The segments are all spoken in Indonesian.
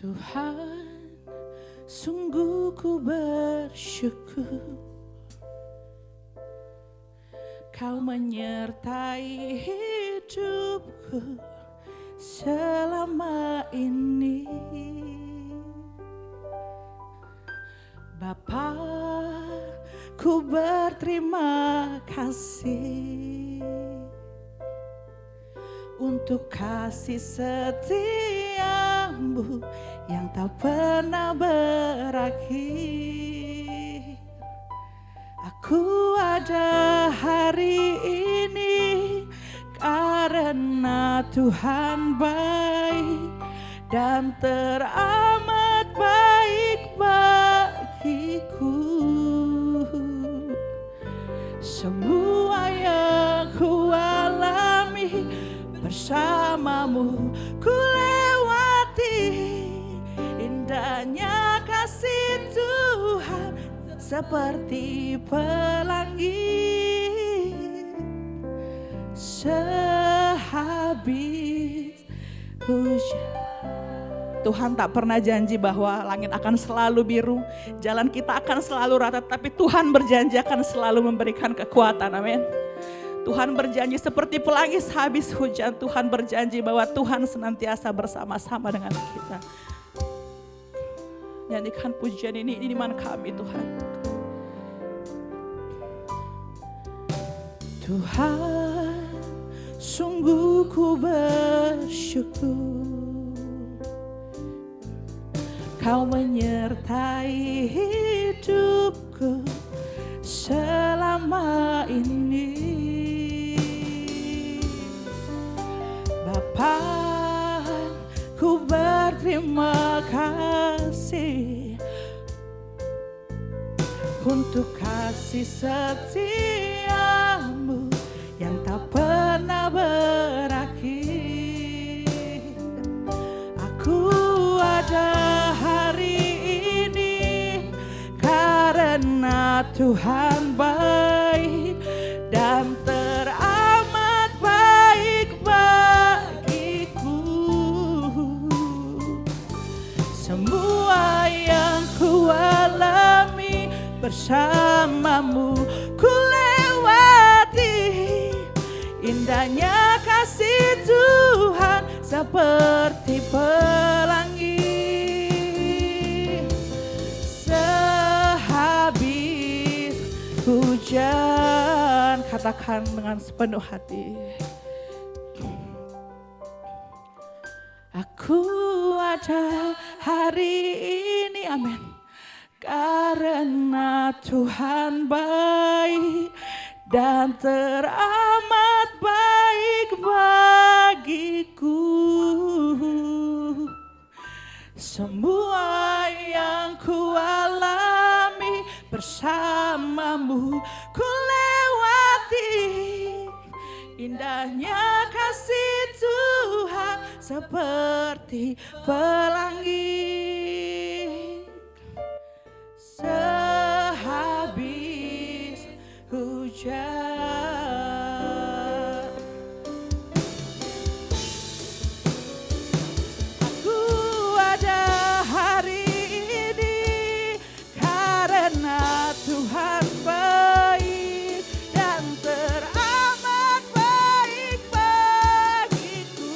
Tuhan, sungguh ku bersyukur Kau menyertai hidupku selama ini. Bapa, ku berterima kasih untuk kasih setiamu yang tak pernah berakhir. Aku ada hari ini karena Tuhan baik dan teramat baik bagiku. Semua yang ku alami bersamamu ku lewati, indahnya kasih Tuhan seperti pelangi sehabis hujan. Tuhan tak pernah janji bahwa langit akan selalu biru, jalan kita akan selalu rata, tapi Tuhan berjanji akan selalu memberikan kekuatan, amin. Tuhan berjanji seperti pelangi sehabis hujan. Tuhan berjanji bahwa Tuhan senantiasa bersama-sama dengan kita. Nyanyikan pujian ini iman kami Tuhan. Tuhan, sungguh ku bersyukur Kau menyertai hidupku selama ini. Bapa, ku berterima kasih untuk kasih setiamu yang tak pernah berakhir. Aku ada hari ini karena Tuhan baik dan teramat baik bagiku. Semua yang ku alami bersamamu ku lewati, indahnya kasih Tuhan seperti pelangi sehabis hujan. Katakan dengan sepenuh hati, aku ada hari ini, amin, karena Tuhan baik dan teramat baik bagiku. Semua yang ku alami bersamamu ku lewati, indahnya kasih Tuhan seperti pelangi sehabis hujan. Aku ada hari ini karena Tuhan baik dan teramat baik bagiku.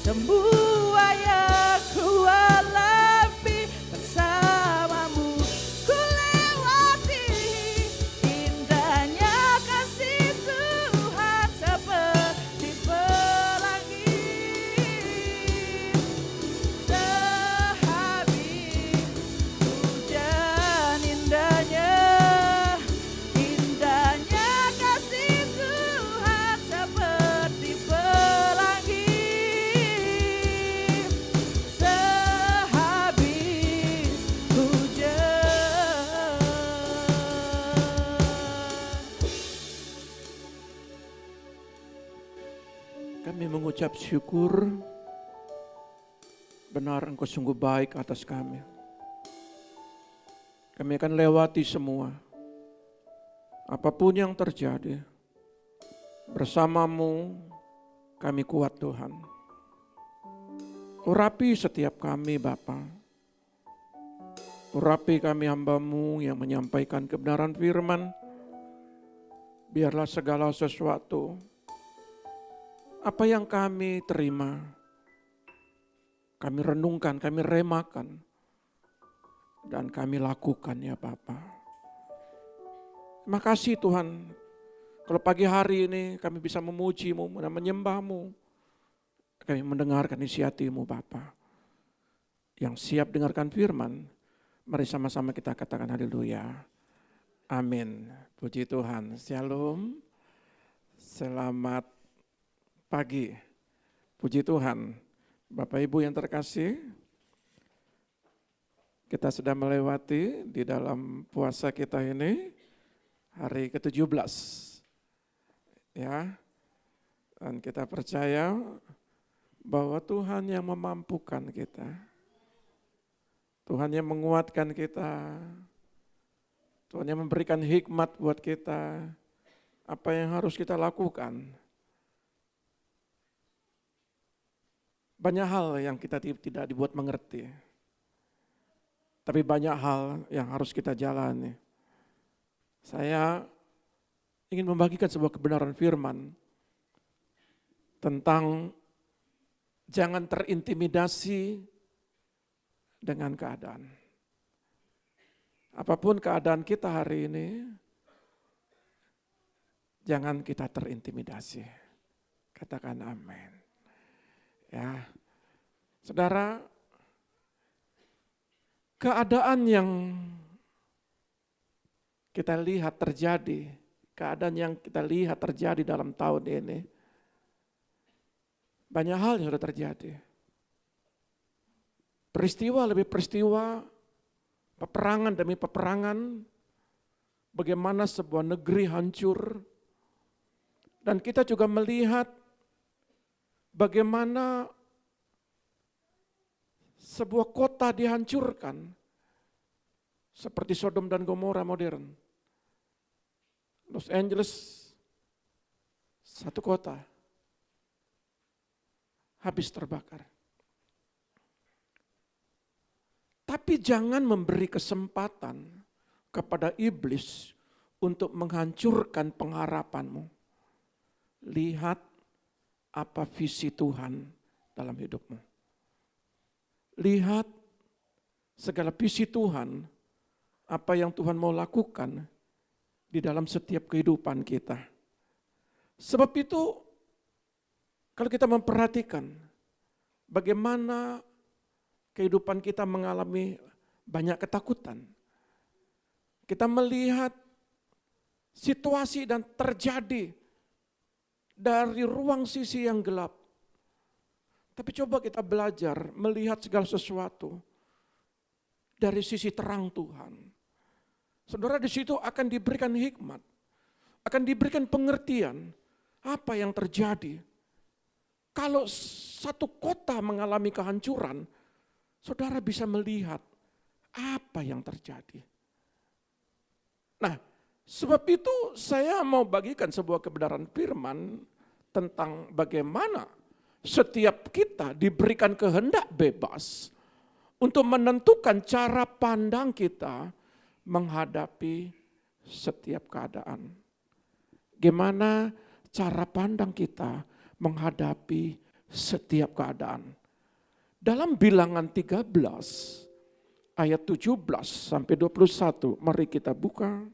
Semua yang ku alami bersamamu ku lewati, indahnya kasih Tuhan seperti pelangi sehabis hujan. Indahnya kasih Tuhan seperti pelangi sehabis hujan. Kami mengucap syukur, benar Engkau sungguh baik atas kami. Kami akan lewati semua, apapun yang terjadi. Bersamamu kami kuat Tuhan. Urapi setiap kami Bapa. Urapi kami hamba-Mu yang menyampaikan kebenaran firman. Biarlah segala sesuatu apa yang kami terima, kami renungkan, kami remakan, dan kami lakukan ya Bapa. Terima kasih Tuhan, kalau pagi hari ini kami bisa memuji-Mu dan menyembah-Mu, kami mendengarkan isi hati-Mu Bapa. Yang siap dengarkan firman, mari sama-sama kita katakan haleluya. Amin. Puji Tuhan. Shalom. Selamat pagi. Puji Tuhan. Bapak Ibu yang terkasih, kita sudah melewati di dalam puasa kita ini hari ke-17. Ya. Dan kita percaya bahwa Tuhan yang memampukan kita. Tuhan yang menguatkan kita. Tuhan yang memberikan hikmat buat kita. Apa yang harus kita lakukan. Banyak hal yang kita tidak dibuat mengerti. Tapi banyak hal yang harus kita jalani. Saya ingin membagikan sebuah kebenaran firman tentang jangan terintimidasi dengan keadaan. Apapun keadaan kita hari ini, jangan kita terintimidasi. Katakan amin. Ya, saudara, keadaan yang kita lihat terjadi, keadaan yang kita lihat terjadi dalam tahun ini, banyak hal yang sudah terjadi. Peristiwa lebih peristiwa, peperangan demi peperangan, bagaimana sebuah negeri hancur, dan kita juga melihat bagaimana sebuah kota dihancurkan, seperti Sodom dan Gomora modern. Los Angeles, satu kota, habis terbakar. Tapi jangan memberi kesempatan kepada iblis untuk menghancurkan pengharapanmu. Lihat apa visi Tuhan dalam hidupmu. Lihat segala visi Tuhan, apa yang Tuhan mau lakukan di dalam setiap kehidupan kita. Sebab itu, kalau kita memperhatikan bagaimana kehidupan kita mengalami banyak ketakutan. Kita melihat situasi dan terjadi dari ruang sisi yang gelap. Tapi coba kita belajar melihat segala sesuatu dari sisi terang Tuhan. Saudara, di situ akan diberikan hikmat, akan diberikan pengertian apa yang terjadi. Kalau satu kota mengalami kehancuran, saudara bisa melihat apa yang terjadi. Nah, sebab itu saya mau bagikan sebuah kebenaran firman tentang bagaimana setiap kita diberikan kehendak bebas untuk menentukan cara pandang kita menghadapi setiap keadaan. Gimana cara pandang kita menghadapi setiap keadaan. Dalam Bilangan 13 ayat 17 sampai 21, mari kita buka.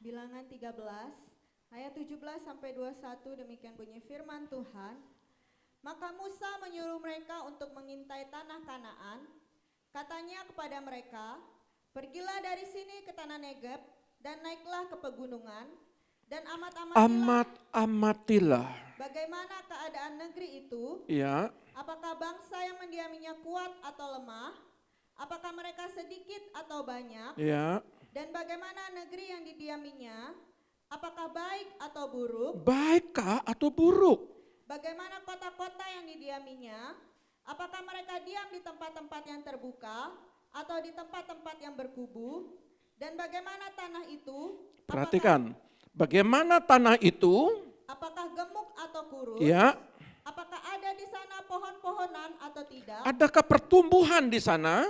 Bilangan 13 ayat 17 sampai 21, demikian bunyi firman Tuhan. Maka Musa menyuruh mereka untuk mengintai tanah Kanaan. Katanya kepada mereka, pergilah dari sini ke tanah Negeb dan naiklah ke pegunungan dan amatilah bagaimana keadaan negeri itu. Ya. Apakah bangsa yang mendiaminya kuat atau lemah? Apakah mereka sedikit atau banyak? Ya. Dan bagaimana negeri yang didiaminya? Apakah baik atau buruk? Baikkah atau buruk? Bagaimana kota-kota yang didiaminya? Apakah mereka diam di tempat-tempat yang terbuka atau di tempat-tempat yang berkubu? Dan bagaimana tanah itu? Perhatikan, bagaimana tanah itu? Apakah gemuk atau kurus? Ya. Apakah ada di sana Adakah pertumbuhan di sana?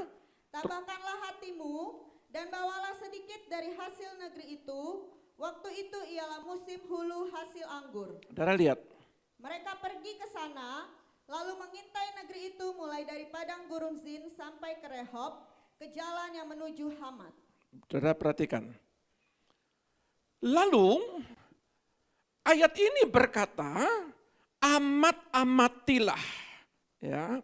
Tabahkanlah hatimu dan bawalah sedikit dari hasil negeri itu. Waktu itu ialah musim hulu hasil anggur. Saudara lihat, Mereka pergi ke sana, lalu mengintai negeri itu mulai dari padang gurun Zin sampai ke Rehob, ke jalan yang menuju Hamat. saudara perhatikan. Lalu ayat ini berkata, amat-amatilah. Ya.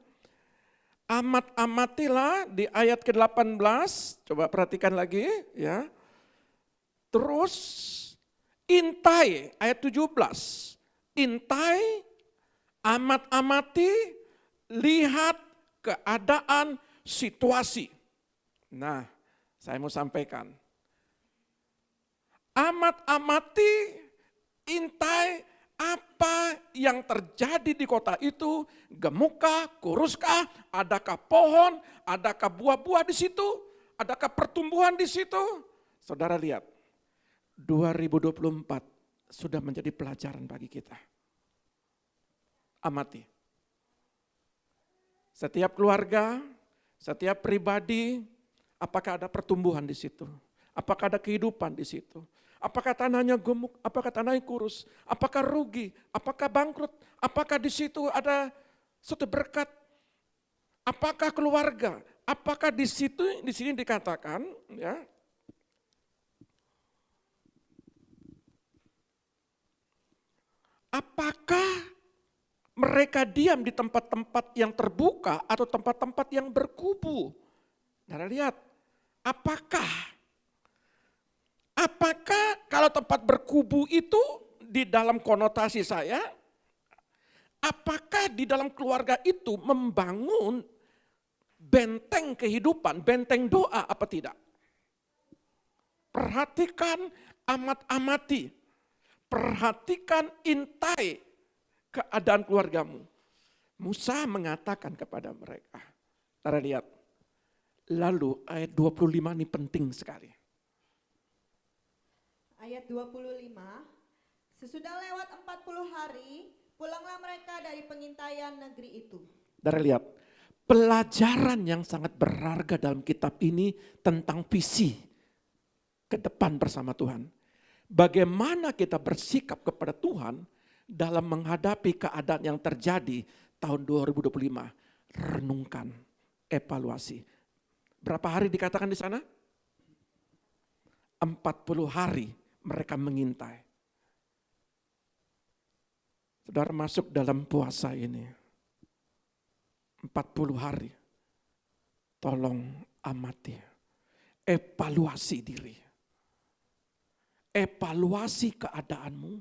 Amat-amatilah di ayat ke-18, coba perhatikan lagi ya. Terus intai ayat 17. Intai, amat-amati, lihat keadaan situasi. Nah, saya mau sampaikan. Amat-amati, intai apa yang terjadi di kota itu, gemukah, kuruskah, adakah pohon, adakah buah-buah di situ, adakah pertumbuhan di situ. Saudara lihat, 2024 sudah menjadi pelajaran bagi kita. Amati. Setiap keluarga, setiap pribadi, apakah ada pertumbuhan di situ? Apakah ada kehidupan di situ? Apakah tanahnya gemuk? Apakah tanahnya kurus? Apakah rugi? Apakah bangkrut? Apakah di situ ada suatu berkat? Apakah keluarga? Apakah di situ, di sini dikatakan, ya, apakah mereka diam di tempat-tempat yang terbuka atau tempat-tempat yang berkubu? Nah, lihat, apakah kalau tempat berkubu itu di dalam konotasi saya, apakah di dalam keluarga itu membangun benteng kehidupan, benteng doa apa tidak? Perhatikan, amat-amati. Perhatikan, intai keadaan keluargamu. Musa mengatakan kepada mereka. Saudara lihat. Lalu ayat 25 ini penting sekali. Ayat 25, sesudah lewat 40 hari, pulanglah mereka dari pengintaian negeri itu. Saudara lihat, pelajaran yang sangat berharga dalam kitab ini tentang visi ke depan bersama Tuhan. Bagaimana kita bersikap kepada Tuhan dalam menghadapi keadaan yang terjadi tahun 2025. Renungkan, evaluasi. Berapa hari dikatakan di sana? 40 hari mereka mengintai. Saudara masuk dalam puasa ini. 40 hari. Tolong amati. Evaluasi diri. Evaluasi keadaanmu.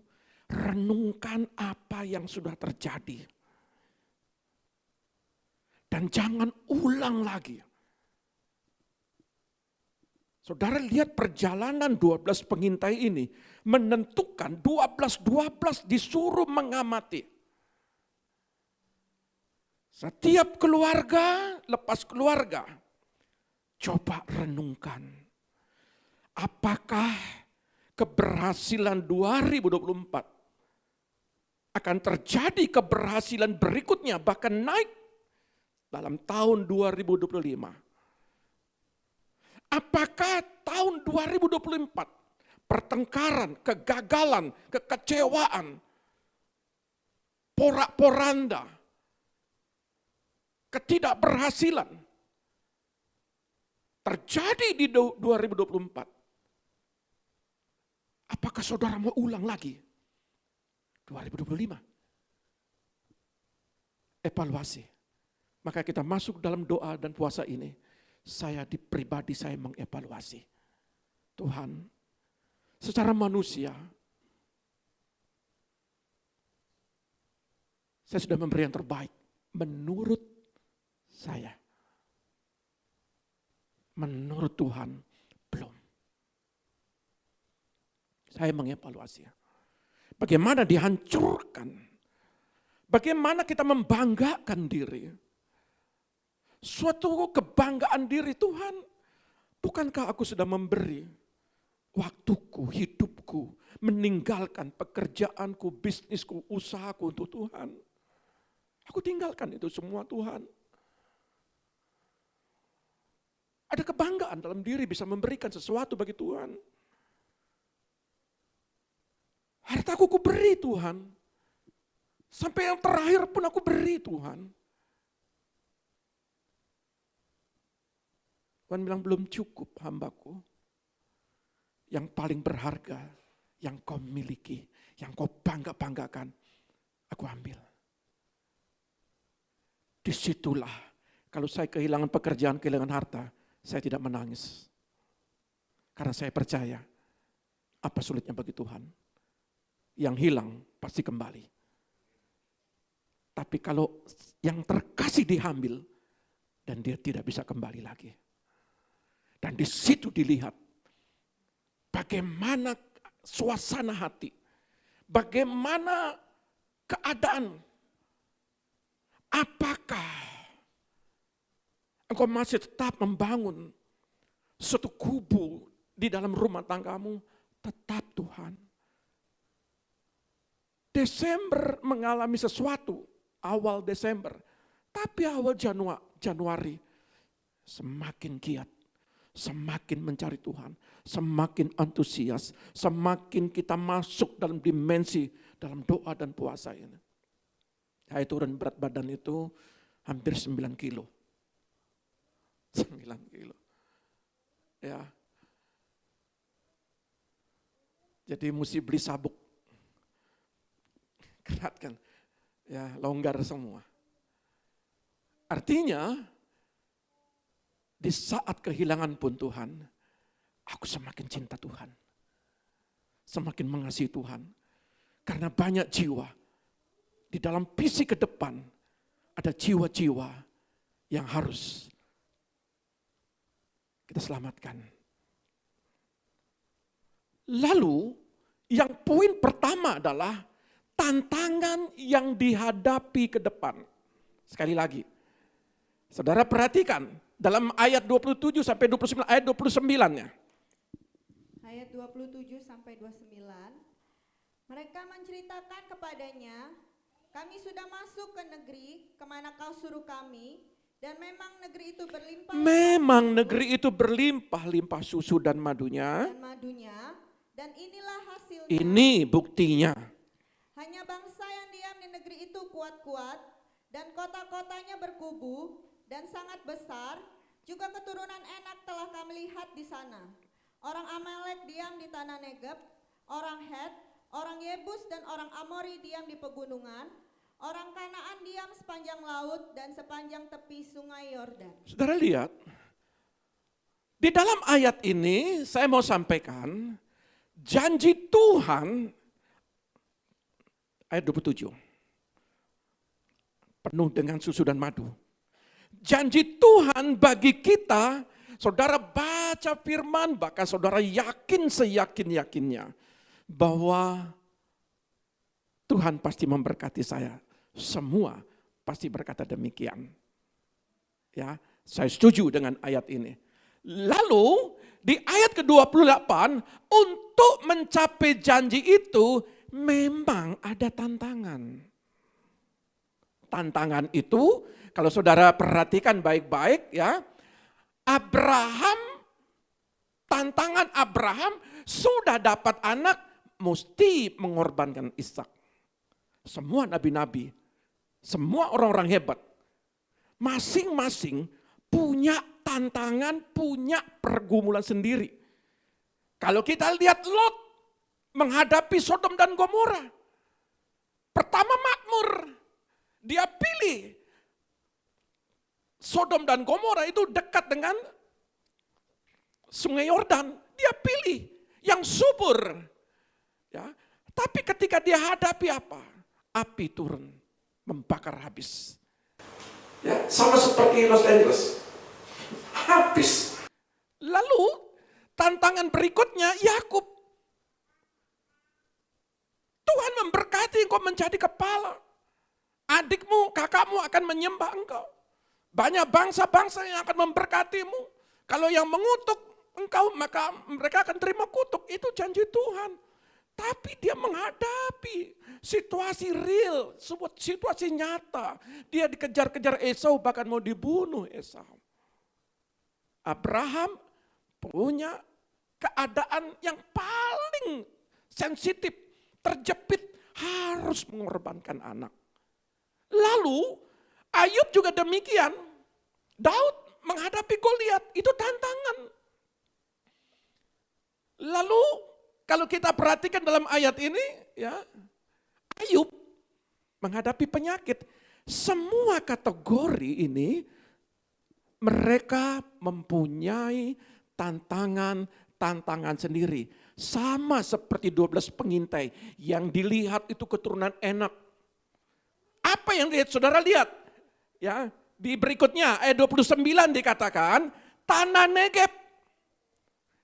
Renungkan apa yang sudah terjadi. Dan jangan ulang lagi. Saudara lihat perjalanan 12 pengintai ini menentukan 12 disuruh mengamati. Setiap keluarga lepas keluarga, coba renungkan. Apakah keberhasilan 2024 akan terjadi keberhasilan berikutnya bahkan naik dalam tahun 2025? Apakah tahun 2024 pertengkaran, kegagalan, kekecewaan, porak-poranda, ketidakberhasilan terjadi di 2024? Apakah saudara mau ulang lagi 2025? Evaluasi. Maka kita masuk dalam doa dan puasa ini. Saya pribadi saya mengevaluasi. Tuhan, secara manusia, saya sudah memberi yang terbaik. Menurut saya. Menurut Tuhan, belum. Saya mengevaluasi. Bagaimana dihancurkan. Bagaimana kita membanggakan diri. Suatu kebanggaan diri, Tuhan, bukankah aku sudah memberi waktuku, hidupku, meninggalkan pekerjaanku, bisnisku, usahaku untuk Tuhan. Aku tinggalkan itu semua, Tuhan. Ada kebanggaan dalam diri bisa memberikan sesuatu bagi Tuhan. Hartaku ku beri Tuhan. Sampai yang terakhir pun aku beri Tuhan. Tuhan bilang belum cukup hambaku. Yang paling berharga, yang kau miliki, yang kau bangga-banggakan, aku ambil. Disitulah, kalau saya kehilangan pekerjaan, kehilangan harta, saya tidak menangis. Karena saya percaya, apa sulitnya bagi Tuhan. Yang hilang pasti kembali. Tapi kalau yang terkasih diambil, dan dia tidak bisa kembali lagi. Dan di situ dilihat, bagaimana suasana hati, bagaimana keadaan, apakah engkau masih tetap membangun suatu kubu di dalam rumah tanggamu? Tetap Tuhan. Desember mengalami sesuatu, awal Desember, tapi awal Januari semakin giat, semakin mencari Tuhan, semakin antusias, semakin kita masuk dalam dimensi, dalam doa dan puasa ini. Saya turun berat badan itu hampir 9 kilo. 9 kilo. Ya. Jadi mesti beli sabuk. Kerat kan. Ya, longgar semua. Artinya, di saat kehilangan pun Tuhan, aku semakin cinta Tuhan. Semakin mengasihi Tuhan. Karena banyak jiwa. Di dalam visi ke depan, ada jiwa-jiwa yang harus kita selamatkan. Lalu, yang poin pertama adalah tantangan yang dihadapi ke depan. Sekali lagi, saudara perhatikan dalam ayat 27 sampai 29, ayat 29-nya. Ayat 27 sampai 29. Mereka menceritakan kepadanya, kami sudah masuk ke negeri kemana kau suruh kami, dan memang negeri itu berlimpah. Memang negeri itu berlimpah-limpah susu dan madunya. Dan inilah hasilnya. Ini buktinya. Hanya bangsa yang diam di negeri itu kuat-kuat, dan kota-kotanya berkubu dan sangat besar. Juga keturunan Enak telah kami lihat di sana. Orang Amalek diam di tanah Negeb, orang Het, orang Yebus dan orang Amori diam di pegunungan. Orang Kanaan diam sepanjang laut dan sepanjang tepi sungai Yordan. Saudara lihat, di dalam ayat ini saya mau sampaikan janji Tuhan, ayat 27, penuh dengan susu dan madu. Janji Tuhan bagi kita, saudara baca firman, bahkan saudara yakin seyakin-yakinnya bahwa Tuhan pasti memberkati saya. Semua pasti berkata demikian. Ya, saya setuju dengan ayat ini. Lalu di ayat ke-28, untuk mencapai janji itu memang ada tantangan. Tantangan itu kalau saudara perhatikan baik-baik ya, tantangan Abraham sudah dapat anak, mesti mengorbankan Ishak. Semua nabi-nabi, semua orang-orang hebat, masing-masing punya tantangan, punya pergumulan sendiri. Kalau kita lihat Lot menghadapi Sodom dan Gomora, pertama makmur, dia pilih Sodom dan Gomora itu dekat dengan Sungai Yordan, dia pilih yang subur. Ya, tapi ketika dia hadapi apa? Api turun, membakar habis. Ya, sama seperti Los Angeles, habis. Lalu tantangan berikutnya Yakub. Tuhan memberkati engkau menjadi kepala. Adikmu, kakakmu akan menyembah engkau. Banyak bangsa-bangsa yang akan memberkatimu. Kalau yang mengutuk engkau, maka mereka akan terima kutuk. Itu janji Tuhan. Tapi dia menghadapi situasi real, situasi nyata. Dia dikejar-kejar Esau, bahkan mau dibunuh Esau. Abraham punya keadaan yang paling sensitif, terjepit, harus mengorbankan anak. Lalu Ayub juga demikian. Daud menghadapi Goliat, itu tantangan. Lalu kalau kita perhatikan dalam ayat ini, ya, Ayub menghadapi penyakit. Semua kategori ini mereka mempunyai tantangan sendiri. Sama seperti 12 pengintai yang dilihat itu keturunan Enak. Apa yang saudara lihat? Ya, di berikutnya ayat 29 dikatakan tanah Negeb.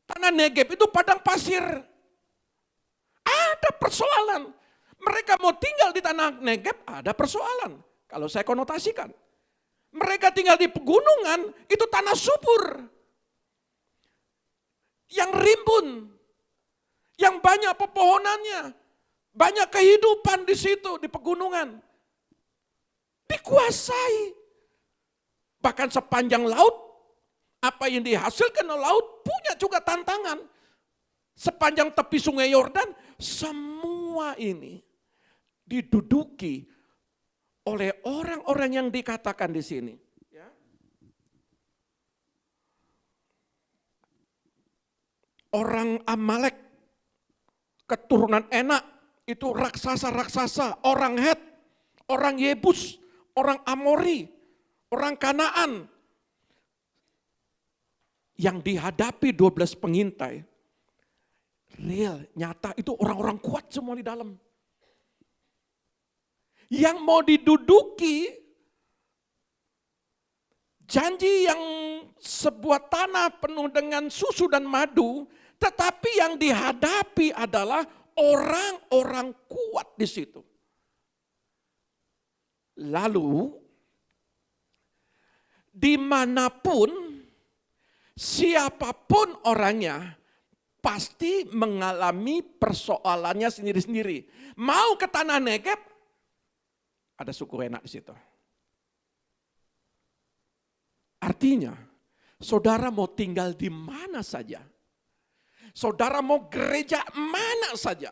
Tanah Negeb itu padang pasir. Ada persoalan. Mereka mau tinggal di tanah Negeb, ada persoalan. Kalau saya konotasikan. Mereka tinggal di pegunungan, itu tanah subur. Yang rimbun. Yang banyak pepohonannya. Banyak kehidupan di situ, di pegunungan. Dikuasai. Bahkan sepanjang laut, apa yang dihasilkan oleh laut punya juga tantangan. Sepanjang tepi sungai Yordan, semua ini diduduki oleh orang-orang yang dikatakan di sini. Ya. Orang Amalek, keturunan Enak, itu raksasa-raksasa, orang Het, orang Yebus, orang Amori, orang Kanaan. Yang dihadapi 12 pengintai, real, nyata, itu orang-orang kuat semua di dalam. Yang mau diduduki, janji yang sebuah tanah penuh dengan susu dan madu, tetapi yang dihadapi adalah orang-orang kuat di situ. Lalu, dimanapun, siapapun orangnya, pasti mengalami persoalannya sendiri-sendiri. Mau ke tanah Negeb, ada suku Enak di situ. Artinya, saudara mau tinggal di mana saja. Saudara mau gereja mana saja.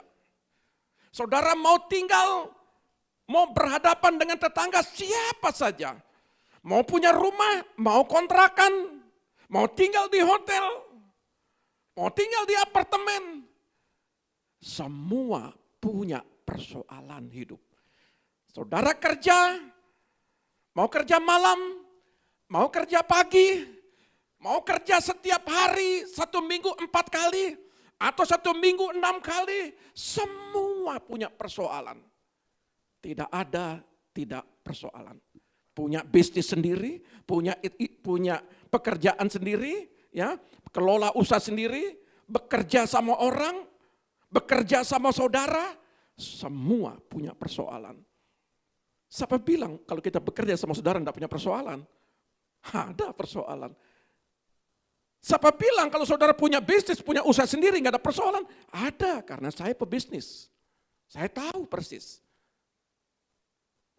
Saudara mau tinggal, mau berhadapan dengan tetangga siapa saja. Mau punya rumah, mau kontrakan, mau tinggal di hotel, mau tinggal di apartemen. Semua punya persoalan hidup. Saudara kerja, mau kerja malam, mau kerja pagi, mau kerja setiap hari, 1 minggu 4 kali, atau 1 minggu 6 kali, semua punya persoalan. Tidak ada tidak persoalan. Punya bisnis sendiri, punya pekerjaan sendiri, ya, kelola usaha sendiri, bekerja sama orang, bekerja sama saudara, semua punya persoalan. Siapa bilang kalau kita bekerja sama saudara tidak punya persoalan? Ada persoalan. Siapa bilang kalau saudara punya bisnis, punya usaha sendiri nggak ada persoalan? Ada, karena saya pebisnis. Saya tahu persis.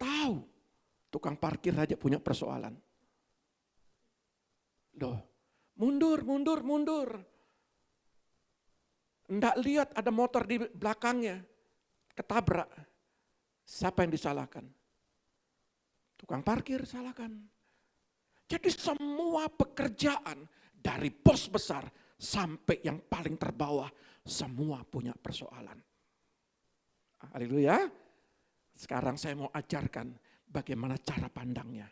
Tahu, tukang parkir aja punya persoalan. Loh, mundur. Nggak lihat ada motor di belakangnya, ketabrak. Siapa yang disalahkan? Tukang parkir salahkan. Jadi semua pekerjaan dari bos besar sampai yang paling terbawah semua punya persoalan. Haleluya. Sekarang saya mau ajarkan bagaimana cara pandangnya.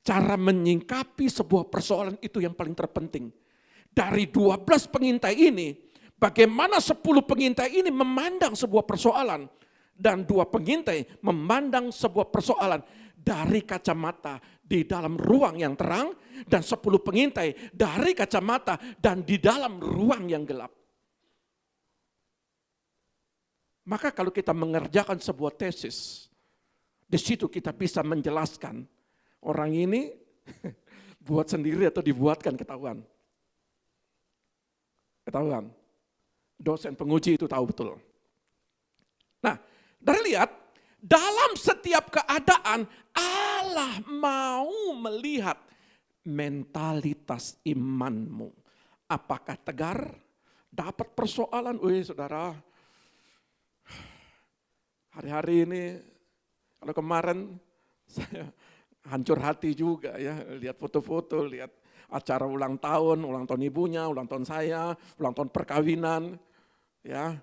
Cara menyingkapi sebuah persoalan itu yang paling terpenting. Dari 12 pengintai ini, bagaimana 10 pengintai ini memandang sebuah persoalan. Dan 2 pengintai memandang sebuah persoalan dari kacamata di dalam ruang yang terang, dan 10 pengintai dari kacamata dan di dalam ruang yang gelap. Maka kalau kita mengerjakan sebuah tesis, di situ kita bisa menjelaskan orang ini buat sendiri atau dibuatkan, ketahuan. Ketahuan. Dosen penguji itu tahu betul. Nah, dari lihat, dalam setiap keadaan Allah mau melihat mentalitas imanmu. Apakah tegar? Dapat persoalan, saudara, hari-hari ini, kalau kemarin saya hancur hati juga ya, lihat foto-foto, lihat acara ulang tahun ibunya, ulang tahun saya, ulang tahun perkawinan, ya,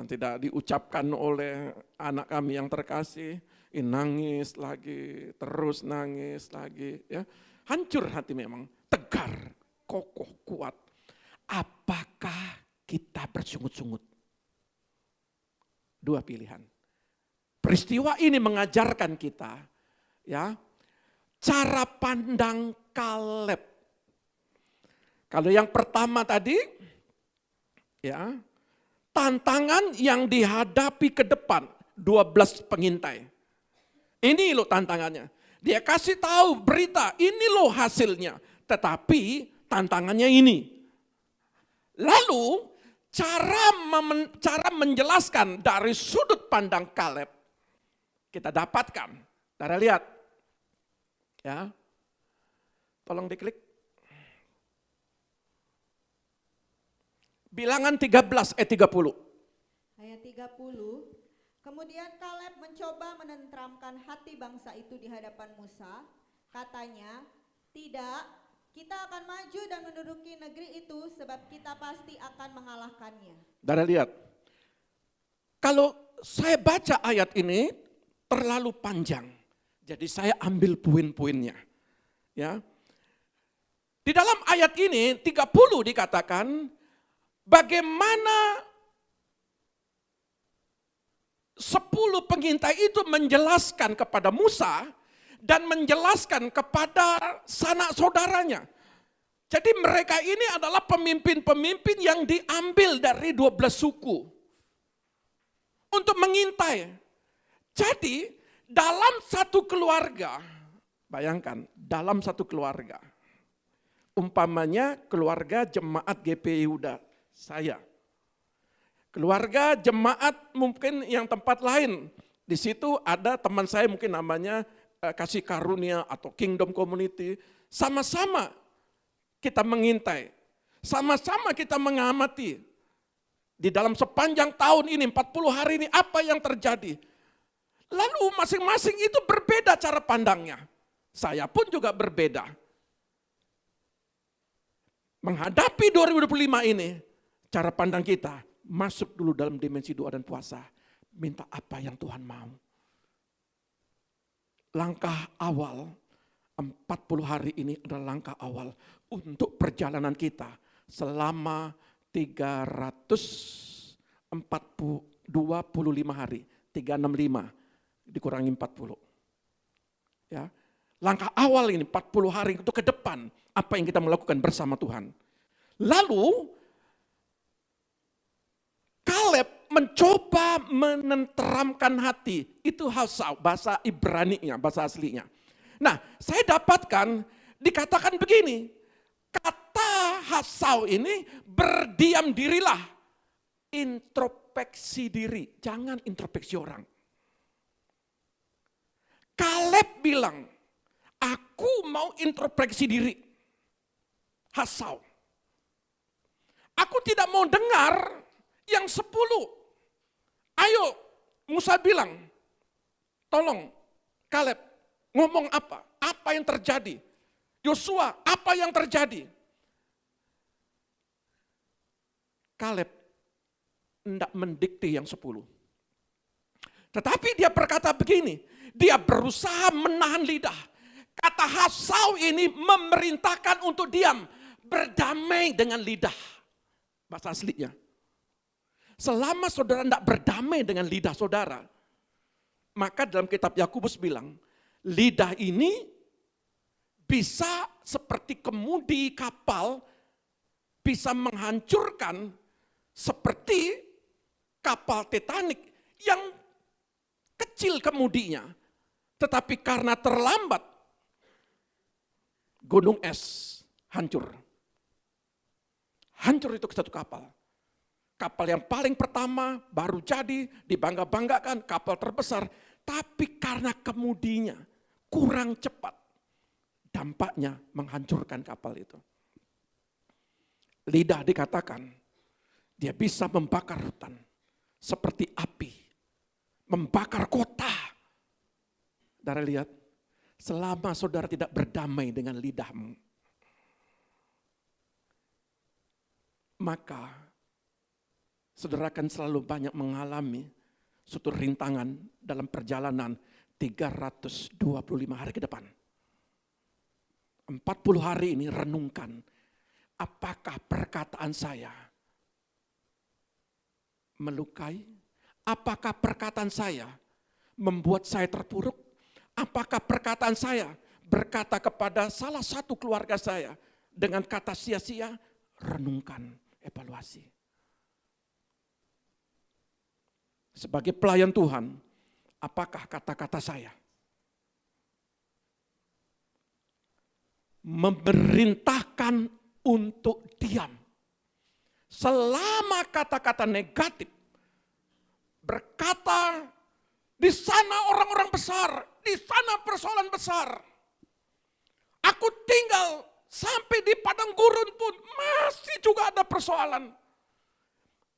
tidak diucapkan oleh anak kami yang terkasih, nangis lagi, terus nangis lagi, ya, hancur hati memang, tegar, kokoh, kuat. Apakah kita bersungut-sungut? Dua pilihan. Peristiwa ini mengajarkan kita, ya, cara pandang Kaleb. Kalau yang pertama tadi, ya, tantangan yang dihadapi ke depan, 12 pengintai. Ini loh tantangannya. Dia kasih tahu berita, ini loh hasilnya. Tetapi tantangannya ini. Lalu cara menjelaskan dari sudut pandang Kaleb kita dapatkan. Saudara lihat. Ya. Tolong diklik. Bilangan 13 ayat 30. Ayat 30. Kemudian Kaleb mencoba menenteramkan hati bangsa itu di hadapan Musa. Katanya, tidak, kita akan maju dan menduduki negeri itu sebab kita pasti akan mengalahkannya. Saudara lihat. Kalau saya baca ayat ini terlalu panjang. Jadi saya ambil poin-poinnya. Ya. Di dalam ayat ini 30 dikatakan bagaimana 10 pengintai itu menjelaskan kepada Musa dan menjelaskan kepada sanak saudaranya. Jadi mereka ini adalah pemimpin-pemimpin yang diambil dari 12 suku untuk mengintai. Jadi dalam satu keluarga, bayangkan dalam satu keluarga, umpamanya keluarga jemaat GP Yehuda, saya. Keluarga jemaat mungkin yang tempat lain. Di situ ada teman saya mungkin namanya Kasih Karunia atau Kingdom Community. Sama-sama kita mengintai. Sama-sama kita mengamati. Di dalam sepanjang tahun ini, 40 hari ini apa yang terjadi. Lalu masing-masing itu berbeda cara pandangnya. Saya pun juga berbeda. Menghadapi 2025 ini, cara pandang kita masuk dulu dalam dimensi doa dan puasa. Minta apa yang Tuhan mau. Langkah awal, 40 hari ini adalah langkah awal untuk perjalanan kita selama 325 hari. 365 dikurangi 40. Ya. Langkah awal ini 40 hari untuk ke depan. Apa yang kita melakukan bersama Tuhan. Lalu Kaleb mencoba menenteramkan hati. Itu hasau, bahasa Ibrani-nya, bahasa aslinya. Nah, saya dapatkan dikatakan begini. Kata hasau ini berdiam dirilah. Introspeksi diri, jangan introspeksi orang. Kaleb bilang, aku mau introspeksi diri. Hasau. Aku tidak mau dengar yang 10. Ayo, Musa bilang, tolong Kaleb ngomong apa? Apa yang terjadi? Yosua, apa yang terjadi? Kaleb hendak mendikte yang 10. Tetapi dia berkata begini, dia berusaha menahan lidah. Kata hasau ini memerintahkan untuk diam, berdamai dengan lidah. Bahasa aslinya. Selama saudara tidak berdamai dengan lidah saudara, maka dalam kitab Yakobus bilang, lidah ini bisa seperti kemudi kapal, bisa menghancurkan seperti kapal Titanic yang kecil kemudinya. Tetapi karena terlambat, gunung es hancur. Hancur itu satu kapal. Kapal yang paling pertama baru jadi, dibangga-banggakan, kapal terbesar. Tapi karena kemudinya kurang cepat, dampaknya menghancurkan kapal itu. Lidah dikatakan, dia bisa membakar hutan seperti api, membakar kota. Saudara lihat, selama saudara tidak berdamai dengan lidahmu, maka saudara akan selalu banyak mengalami suatu rintangan dalam perjalanan 325 hari ke depan. 40 hari ini renungkan, apakah perkataan saya melukai? Apakah perkataan saya membuat saya terpuruk? Apakah perkataan saya berkata kepada salah satu keluarga saya dengan kata sia-sia? Renungkan, evaluasi. Sebagai pelayan Tuhan, apakah kata-kata saya memerintahkan untuk diam? Selama kata-kata negatif berkata, di sana orang-orang besar, di sana persoalan besar. Aku tinggal sampai di padang gurun pun masih juga ada persoalan.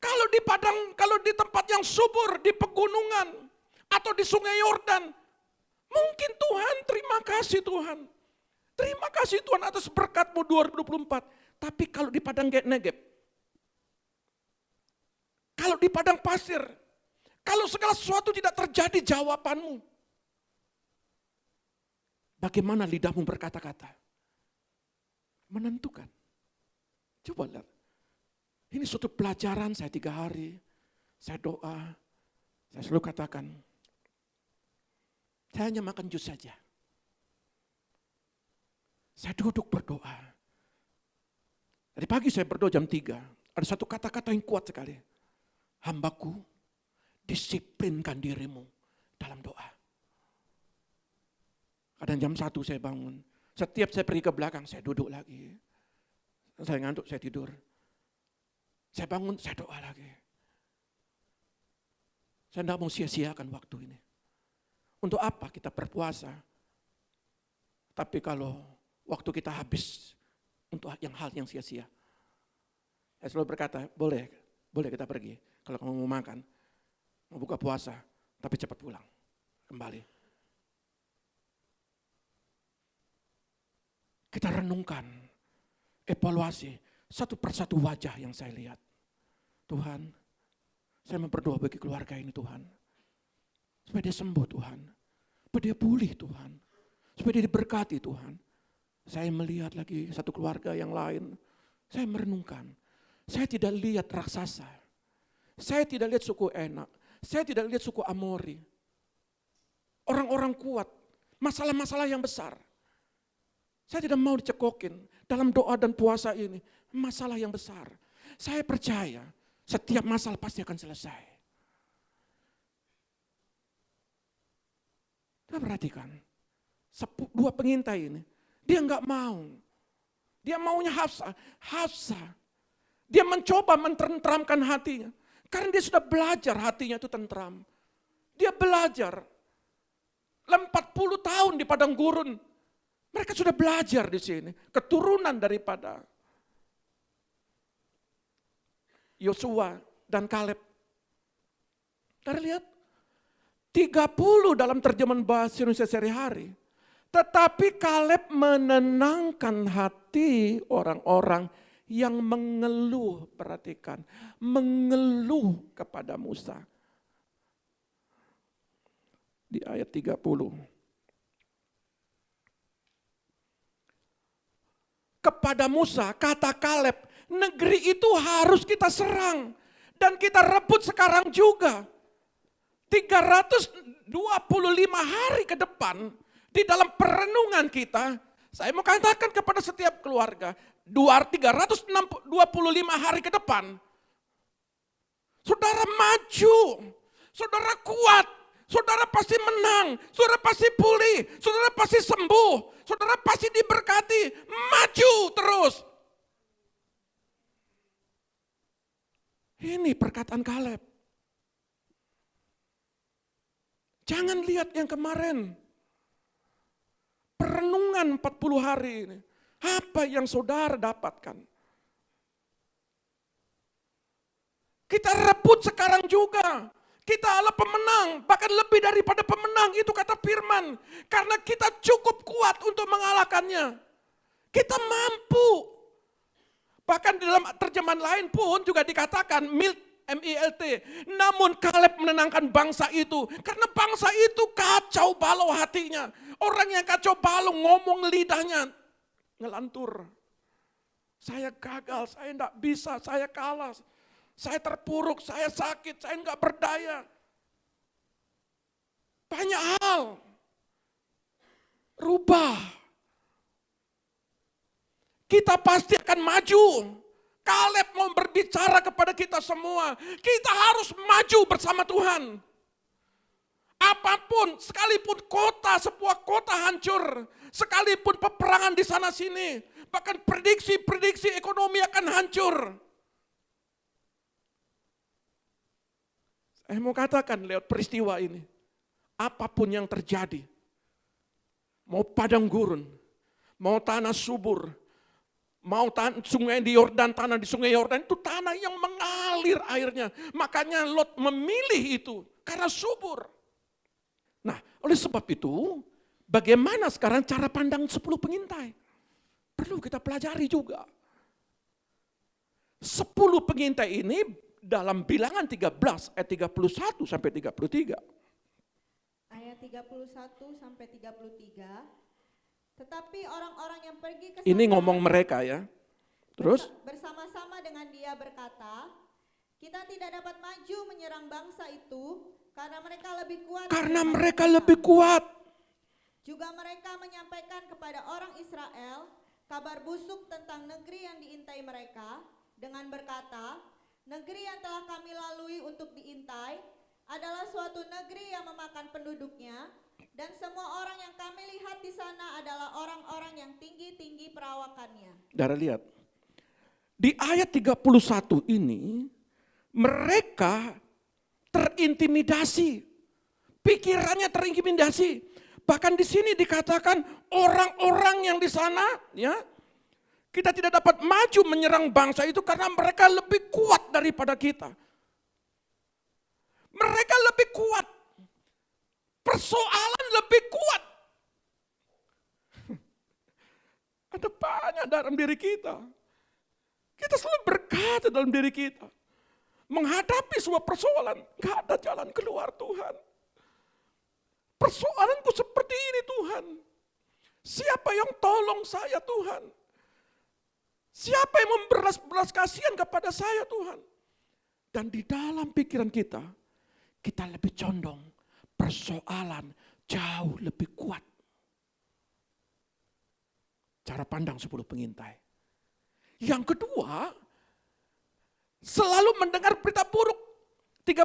Kalau di padang, kalau di tempat yang subur, di pegunungan, atau di sungai Yordan, mungkin Tuhan, terima kasih Tuhan. Terima kasih Tuhan atas berkat-Mu 2024. Tapi kalau di padang Negeb, kalau di padang pasir, kalau segala sesuatu tidak terjadi jawabanmu, bagaimana lidahmu berkata-kata? Menentukan. Coba lihat. Ini suatu pelajaran saya 3 hari, saya doa, saya selalu katakan, saya hanya makan jus saja. Saya duduk berdoa. Dari pagi saya berdoa jam 3, ada satu kata-kata yang kuat sekali. Hambaku, disiplinkan dirimu dalam doa. Kadang jam 1 saya bangun. Setiap saya pergi ke belakang, saya duduk lagi. Saya ngantuk, saya tidur. Saya bangun, saya doa lagi. Saya tidak mau sia-siakan waktu ini. Untuk apa kita berpuasa? Tapi kalau waktu kita habis untuk hal yang sia-sia. Saya selalu berkata, boleh kita pergi. Kalau kamu mau makan, mau buka puasa, tapi cepat pulang, kembali. Kita renungkan, evaluasi, satu persatu wajah yang saya lihat. Tuhan, saya mau berdoa bagi keluarga ini Tuhan. Supaya dia sembuh Tuhan. Supaya dia pulih Tuhan. Supaya dia diberkati Tuhan. Saya melihat lagi satu keluarga yang lain. Saya merenungkan. Saya tidak lihat raksasa. Saya tidak lihat suku Enak. Saya tidak lihat suku Amori. Orang-orang kuat. Masalah-masalah yang besar. Saya tidak mau dicekokin dalam doa dan puasa ini. Masalah yang besar. Saya percaya setiap masalah pasti akan selesai. Kita perhatikan. 2 pengintai ini. Dia enggak mau. Dia maunya Hafsah. Dia mencoba mententramkan hatinya. Karena dia sudah belajar hatinya itu tentram. Dia belajar. 40 tahun di padang gurun. Mereka sudah belajar di sini. Keturunan daripada Yosua dan Kaleb. Kita lihat. 30 dalam terjemahan bahasa Indonesia sehari-hari. Tetapi Kaleb menenangkan hati orang-orang yang mengeluh, perhatikan, mengeluh kepada Musa. Di ayat 30. Kepada Musa, kata Kaleb, negeri itu harus kita serang dan kita rebut sekarang juga. 325 hari ke depan di dalam perenungan kita, saya mau katakan kepada setiap keluarga, 325 hari ke depan, saudara maju, saudara kuat, saudara pasti menang, saudara pasti pulih, saudara pasti sembuh, saudara pasti diberkati, maju terus. Ini perkataan Kaleb. Jangan lihat yang kemarin. Perenungan 40 hari ini. Apa yang saudara dapatkan? Kita rebut sekarang juga. Kita adalah pemenang, bahkan lebih daripada pemenang, itu kata firman. Karena kita cukup kuat untuk mengalahkannya. Kita mampu. Bahkan di dalam terjemahan lain pun juga dikatakan, MILT. Namun Kaleb menenangkan bangsa itu. Karena bangsa itu kacau balau hatinya. Orang yang kacau balau ngomong lidahnya ngelantur. Saya gagal, saya tidak bisa, saya kalah. Saya terpuruk, saya sakit, saya enggak berdaya. Banyak hal. Rubah. Kita pasti akan maju. Kaleb mau berbicara kepada kita semua. Kita harus maju bersama Tuhan. Apapun, sekalipun sebuah kota hancur. Sekalipun peperangan di sana sini. Bahkan prediksi ekonomi akan hancur. Saya mau katakan lewat peristiwa ini, apapun yang terjadi, mau padang gurun, mau tanah subur, mau sungai di Yordan, tanah di sungai Yordan, itu tanah yang mengalir airnya. Makanya Lot memilih itu, karena subur. Nah, oleh sebab itu, bagaimana sekarang cara pandang 10 pengintai? Perlu kita pelajari juga. 10 pengintai ini, dalam bilangan 13 ayat 31 sampai 33. Ayat 31 sampai 33. Tetapi orang-orang yang pergi ke sana, Ini ngomong mereka ya. Terus bersama-sama dengan dia berkata, kita tidak dapat maju menyerang bangsa itu karena mereka lebih kuat. Juga mereka menyampaikan kepada orang Israel kabar busuk tentang negeri yang diintai mereka dengan berkata, negeri yang telah kami lalui untuk diintai adalah suatu negeri yang memakan penduduknya, dan semua orang yang kami lihat di sana adalah orang-orang yang tinggi-tinggi perawakannya. Saudara lihat, di ayat 31 ini mereka terintimidasi, pikirannya terintimidasi. Bahkan di sini dikatakan orang-orang yang di sana, ya, kita tidak dapat maju menyerang bangsa itu karena mereka lebih kuat daripada kita. Mereka lebih kuat. Persoalan lebih kuat. Ada banyak dalam diri kita. Kita selalu berkata dalam diri kita. Menghadapi sebuah persoalan, gak ada jalan keluar Tuhan. Persoalanku seperti ini Tuhan. Siapa yang tolong saya Tuhan? Siapa yang membelas kasihan kepada saya Tuhan? Dan di dalam pikiran kita lebih condong persoalan jauh lebih kuat. Cara pandang 10 pengintai. Yang kedua, selalu mendengar berita buruk. 32.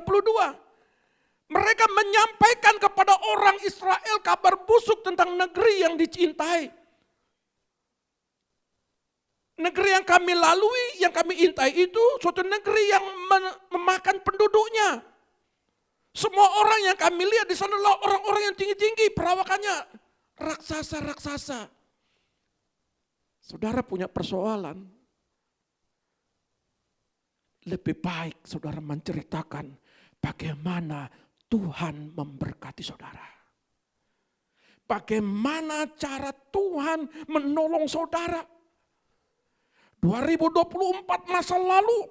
Mereka menyampaikan kepada orang Israel kabar busuk tentang negeri yang dicintai. Negeri yang kami lalui, yang kami intai itu suatu negeri yang memakan penduduknya. Semua orang yang kami lihat di sana adalah orang-orang yang tinggi-tinggi, perawakannya raksasa-raksasa. Saudara punya persoalan, lebih baik saudara menceritakan bagaimana Tuhan memberkati saudara. Bagaimana cara Tuhan menolong saudara. 2024 masa lalu,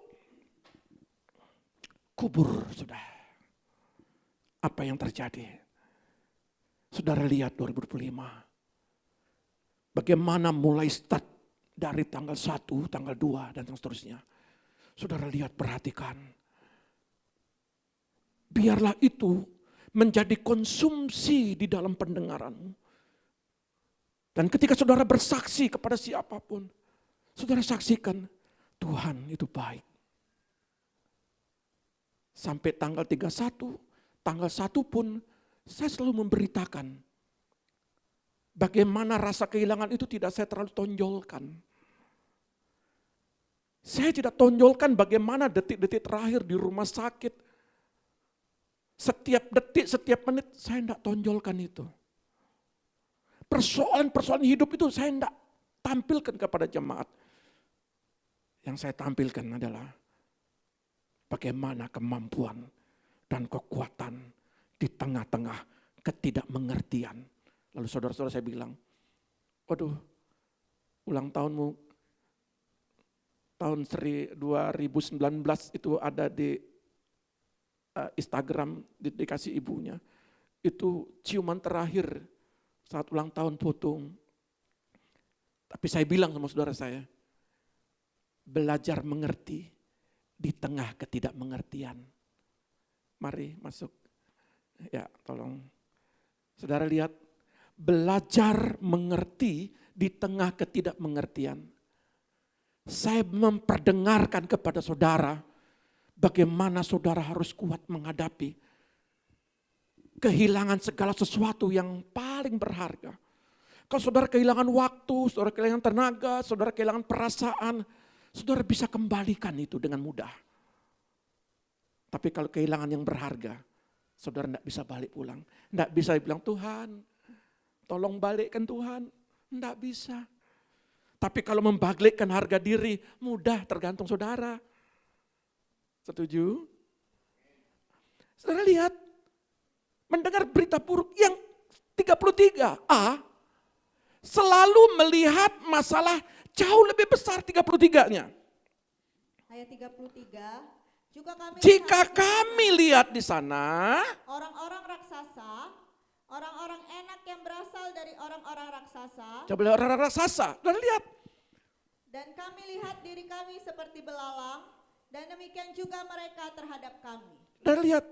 kubur sudah. Apa yang terjadi? Saudara lihat 2025. Bagaimana mulai start dari tanggal 1, tanggal 2, dan seterusnya. Saudara lihat, perhatikan. Biarlah itu menjadi konsumsi di dalam pendengaranmu. Dan ketika saudara bersaksi kepada siapapun, saudara saksikan Tuhan itu baik. Sampai tanggal 31, tanggal 1 pun saya selalu memberitakan bagaimana rasa kehilangan itu tidak saya terlalu tonjolkan. Saya tidak tonjolkan bagaimana detik-detik terakhir di rumah sakit. Setiap detik, setiap menit saya tidak tonjolkan itu. persoalan-persoalan hidup itu saya tidak tampilkan kepada jemaat. Yang saya tampilkan adalah bagaimana kemampuan dan kekuatan di tengah-tengah ketidakmengertian. Lalu saudara-saudara saya bilang, waduh, ulang tahunmu tahun 2019 itu ada di Instagram, dikasih ibunya. Itu ciuman terakhir saat ulang tahun putung. Tapi saya bilang sama saudara saya, belajar mengerti di tengah ketidakmengertian. Mari masuk. Ya, tolong. Saudara lihat, belajar mengerti di tengah ketidakmengertian. Saya memperdengarkan kepada saudara bagaimana saudara harus kuat menghadapi kehilangan segala sesuatu yang paling berharga. Kalau saudara kehilangan waktu, saudara kehilangan tenaga, saudara kehilangan perasaan, saudara bisa kembalikan itu dengan mudah. Tapi kalau kehilangan yang berharga, saudara tidak bisa balik pulang. Tidak bisa bilang, Tuhan, tolong balikkan Tuhan. Tidak bisa. Tapi kalau membalikkan harga diri, mudah, tergantung saudara. Setuju? Saudara lihat, mendengar berita buruk yang 33a, selalu melihat masalah jauh lebih besar 33-nya. Ayat 33. Jika kami lihat di sana orang-orang raksasa, orang-orang enak yang berasal dari orang-orang raksasa. Coba lihat orang-orang raksasa, dan lihat. Dan kami lihat diri kami seperti belalang, dan demikian juga mereka terhadap kami. Dan lihat,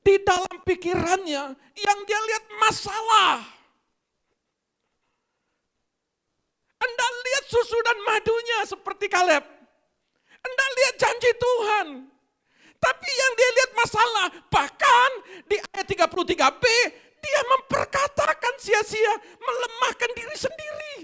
di dalam pikirannya yang dia lihat masalah. Anda lihat susu dan madunya seperti Kaleb. Anda lihat janji Tuhan. Tapi yang dia lihat masalah, bahkan di ayat 33b, dia memperkatakan sia-sia, melemahkan diri sendiri.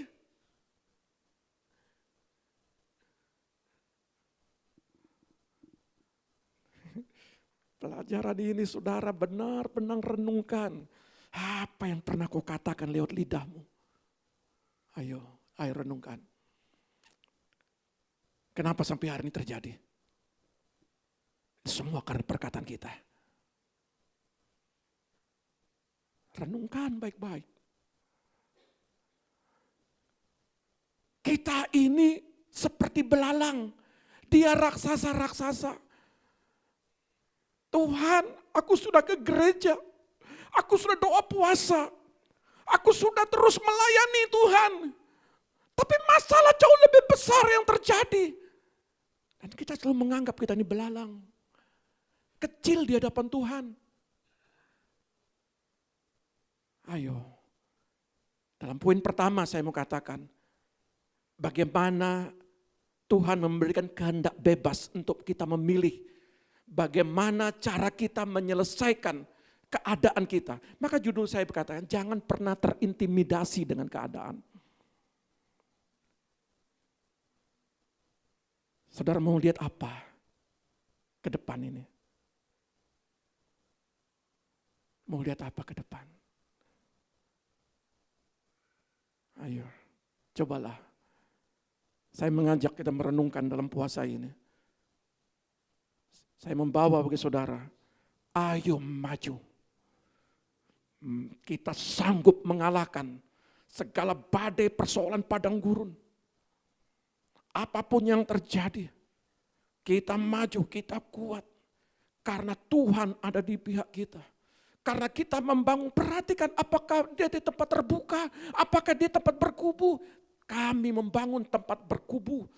Pelajaran ini saudara benar-benar renungkan. Apa yang pernah kau katakan lewat lidahmu? Ayo renungkan. Kenapa sampai hari ini terjadi? Semua karena perkataan kita. Renungkan baik-baik. Kita ini seperti belalang. Dia raksasa-raksasa. Tuhan, aku sudah ke gereja. Aku sudah doa puasa. Aku sudah terus melayani Tuhan. Tapi masalah jauh lebih besar yang terjadi. Dan kita selalu menganggap kita ini belalang. Kecil di hadapan Tuhan. Ayo. Dalam poin pertama saya mau katakan. Bagaimana Tuhan memberikan kehendak bebas untuk kita memilih. Bagaimana cara kita menyelesaikan keadaan kita. Maka judul saya berkatakan, jangan pernah terintimidasi dengan keadaan. Saudara mau lihat apa ke depan ini? Mau lihat apa ke depan? Ayo, cobalah. Saya mengajak kita merenungkan dalam puasa ini. Saya membawa bagi saudara, ayo maju. Kita sanggup mengalahkan segala badai persoalan padang gurun. Apapun yang terjadi, kita maju, kita kuat. Karena Tuhan ada di pihak kita. Karena kita membangun, perhatikan apakah dia di tempat terbuka, apakah dia tempat berkubu. Kami membangun tempat berkubu.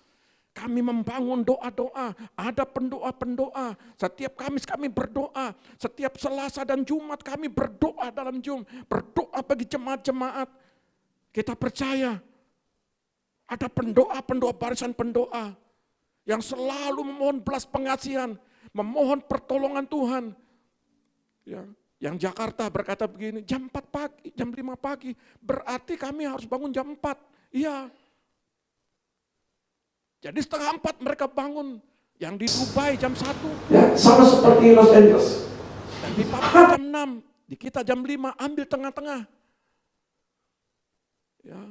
Kami membangun doa-doa, ada pendoa-pendoa. Setiap Kamis kami berdoa, setiap Selasa dan Jumat kami berdoa dalam Zoom. Berdoa bagi jemaat-jemaat. Kita percaya ada pendoa-pendoa, barisan pendoa yang selalu memohon belas pengasihan, memohon pertolongan Tuhan. Ya, yang Jakarta berkata begini, jam 4 pagi, jam 5 pagi, berarti kami harus bangun jam 4. Iya. Jadi setengah 4 mereka bangun. Yang di Dubai jam 1. Ya, sama seperti Los Angeles. Dan di Papua jam 6. di kita jam 5 ambil tengah-tengah. Ya.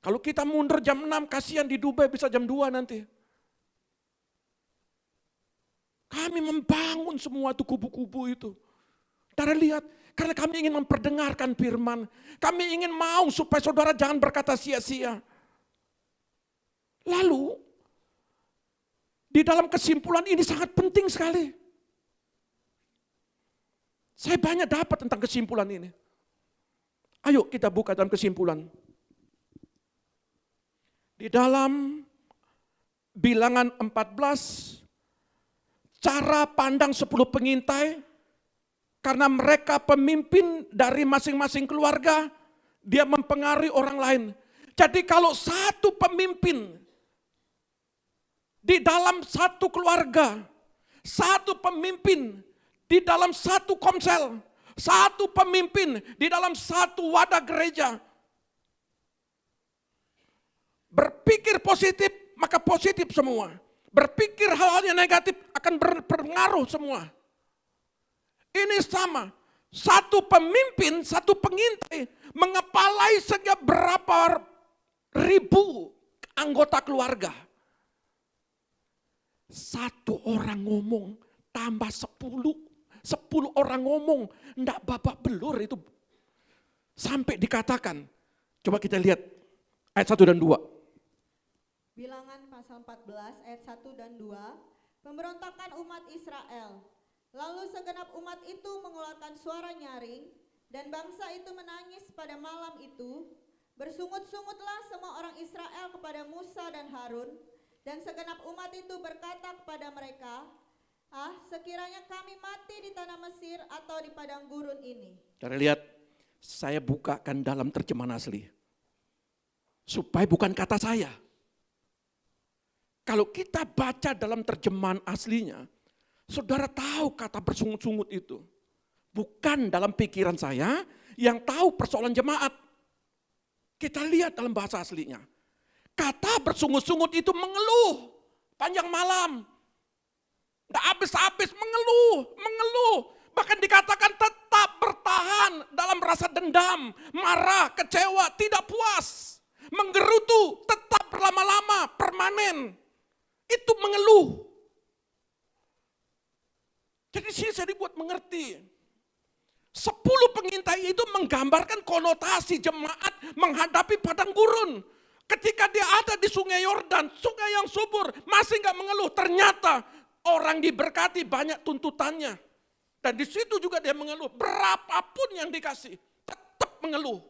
Kalau kita mundur jam 6, kasihan di Dubai bisa jam 2 nanti. Kami membangun semua itu kubu-kubu itu. Saudara lihat, karena kami ingin memperdengarkan firman. Kami ingin mau supaya saudara jangan berkata sia-sia. Lalu, di dalam kesimpulan ini sangat penting sekali. Saya banyak dapat tentang kesimpulan ini. Ayo kita buka dalam kesimpulan. Di dalam Bilangan 14, cara pandang 10 pengintai, karena mereka pemimpin dari masing-masing keluarga, dia mempengaruhi orang lain. Jadi kalau satu pemimpin di dalam satu keluarga, satu pemimpin di dalam satu komsel, satu pemimpin di dalam satu wadah gereja, berpikir positif, maka positif semua. Berpikir hal-hal yang negatif akan berpengaruh semua. Ini sama. Satu pemimpin, satu pengintai mengepalai setiap berapa ribu anggota keluarga. Satu orang ngomong tambah 10 orang ngomong, enggak babak belur itu. Sampai dikatakan, coba kita lihat ayat 1 dan 2. Bilangan pasal 14 ayat 1 dan 2, pemberontakan umat Israel. Lalu segenap umat itu mengeluarkan suara nyaring, dan bangsa itu menangis pada malam itu. Bersungut-sungutlah semua orang Israel kepada Musa dan Harun, dan segenap umat itu berkata kepada mereka, sekiranya kami mati di tanah Mesir atau di padang gurun ini. Cara lihat, saya bukakan dalam terjemahan asli. Supaya bukan kata saya. Kalau kita baca dalam terjemahan aslinya, saudara tahu kata bersungut-sungut itu. Bukan dalam pikiran saya yang tahu persoalan jemaat. Kita lihat dalam bahasa aslinya. Kata bersungut-sungut itu mengeluh panjang malam. Nggak habis-habis mengeluh. Bahkan dikatakan tetap bertahan dalam rasa dendam, marah, kecewa, tidak puas. Menggerutu, tetap berlama-lama, permanen. Itu mengeluh. Jadi sini saya dibuat mengerti. 10 pengintai itu menggambarkan konotasi jemaat menghadapi padang gurun. Ketika dia ada di sungai Yordan, sungai yang subur, masih nggak mengeluh. Ternyata orang diberkati banyak tuntutannya. Dan di situ juga dia mengeluh. Berapapun yang dikasih, tetap mengeluh.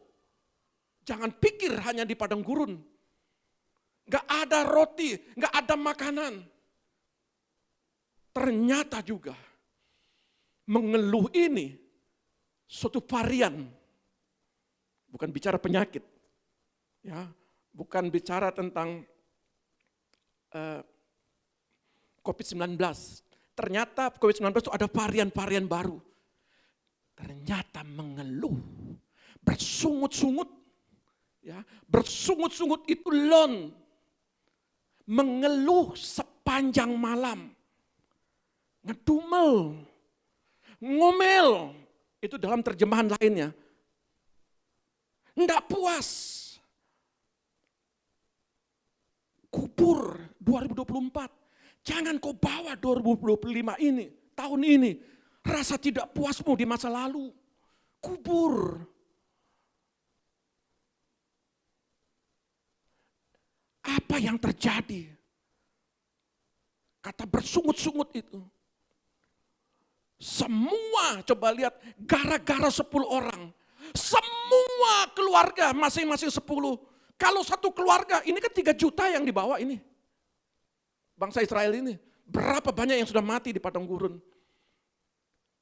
Jangan pikir hanya di padang gurun. Nggak ada roti, nggak ada makanan. Ternyata juga mengeluh ini suatu varian. Bukan bicara penyakit. Ya, bukan bicara tentang COVID-19. Ternyata COVID-19 itu ada varian-varian baru. Ternyata mengeluh, bersungut-sungut. Ya, bersungut-sungut itu lon. Mengeluh sepanjang malam. Ngedumel, ngomel. Itu dalam terjemahan lainnya. Nggak puas. Kubur 2024. Jangan kau bawa 2025 ini, tahun ini. Rasa tidak puasmu di masa lalu. Kubur. Apa yang terjadi? Kata bersungut-sungut itu. Semua, coba lihat, gara-gara 10 orang. Semua keluarga, masing-masing 10. Kalau satu keluarga, ini kan 3 juta yang dibawa ini. Bangsa Israel ini. Berapa banyak yang sudah mati di padang gurun.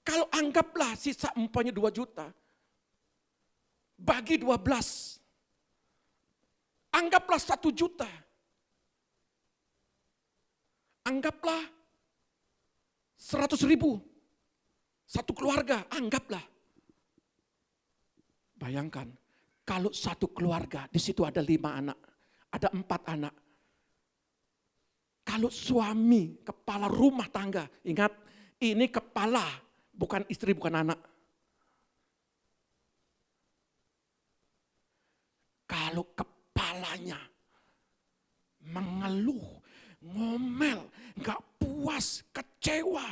Kalau anggaplah sisa umpamanya 2 juta. Bagi 12. Anggaplah 1 juta. Anggaplah 100.000. Satu keluarga, anggaplah. Bayangkan, kalau satu keluarga, di situ ada 5 anak, ada 4 anak. Kalau suami, kepala rumah tangga, ingat, ini kepala, bukan istri, bukan anak. Kalau kepalanya mengeluh, ngomel, gak puas, kecewa,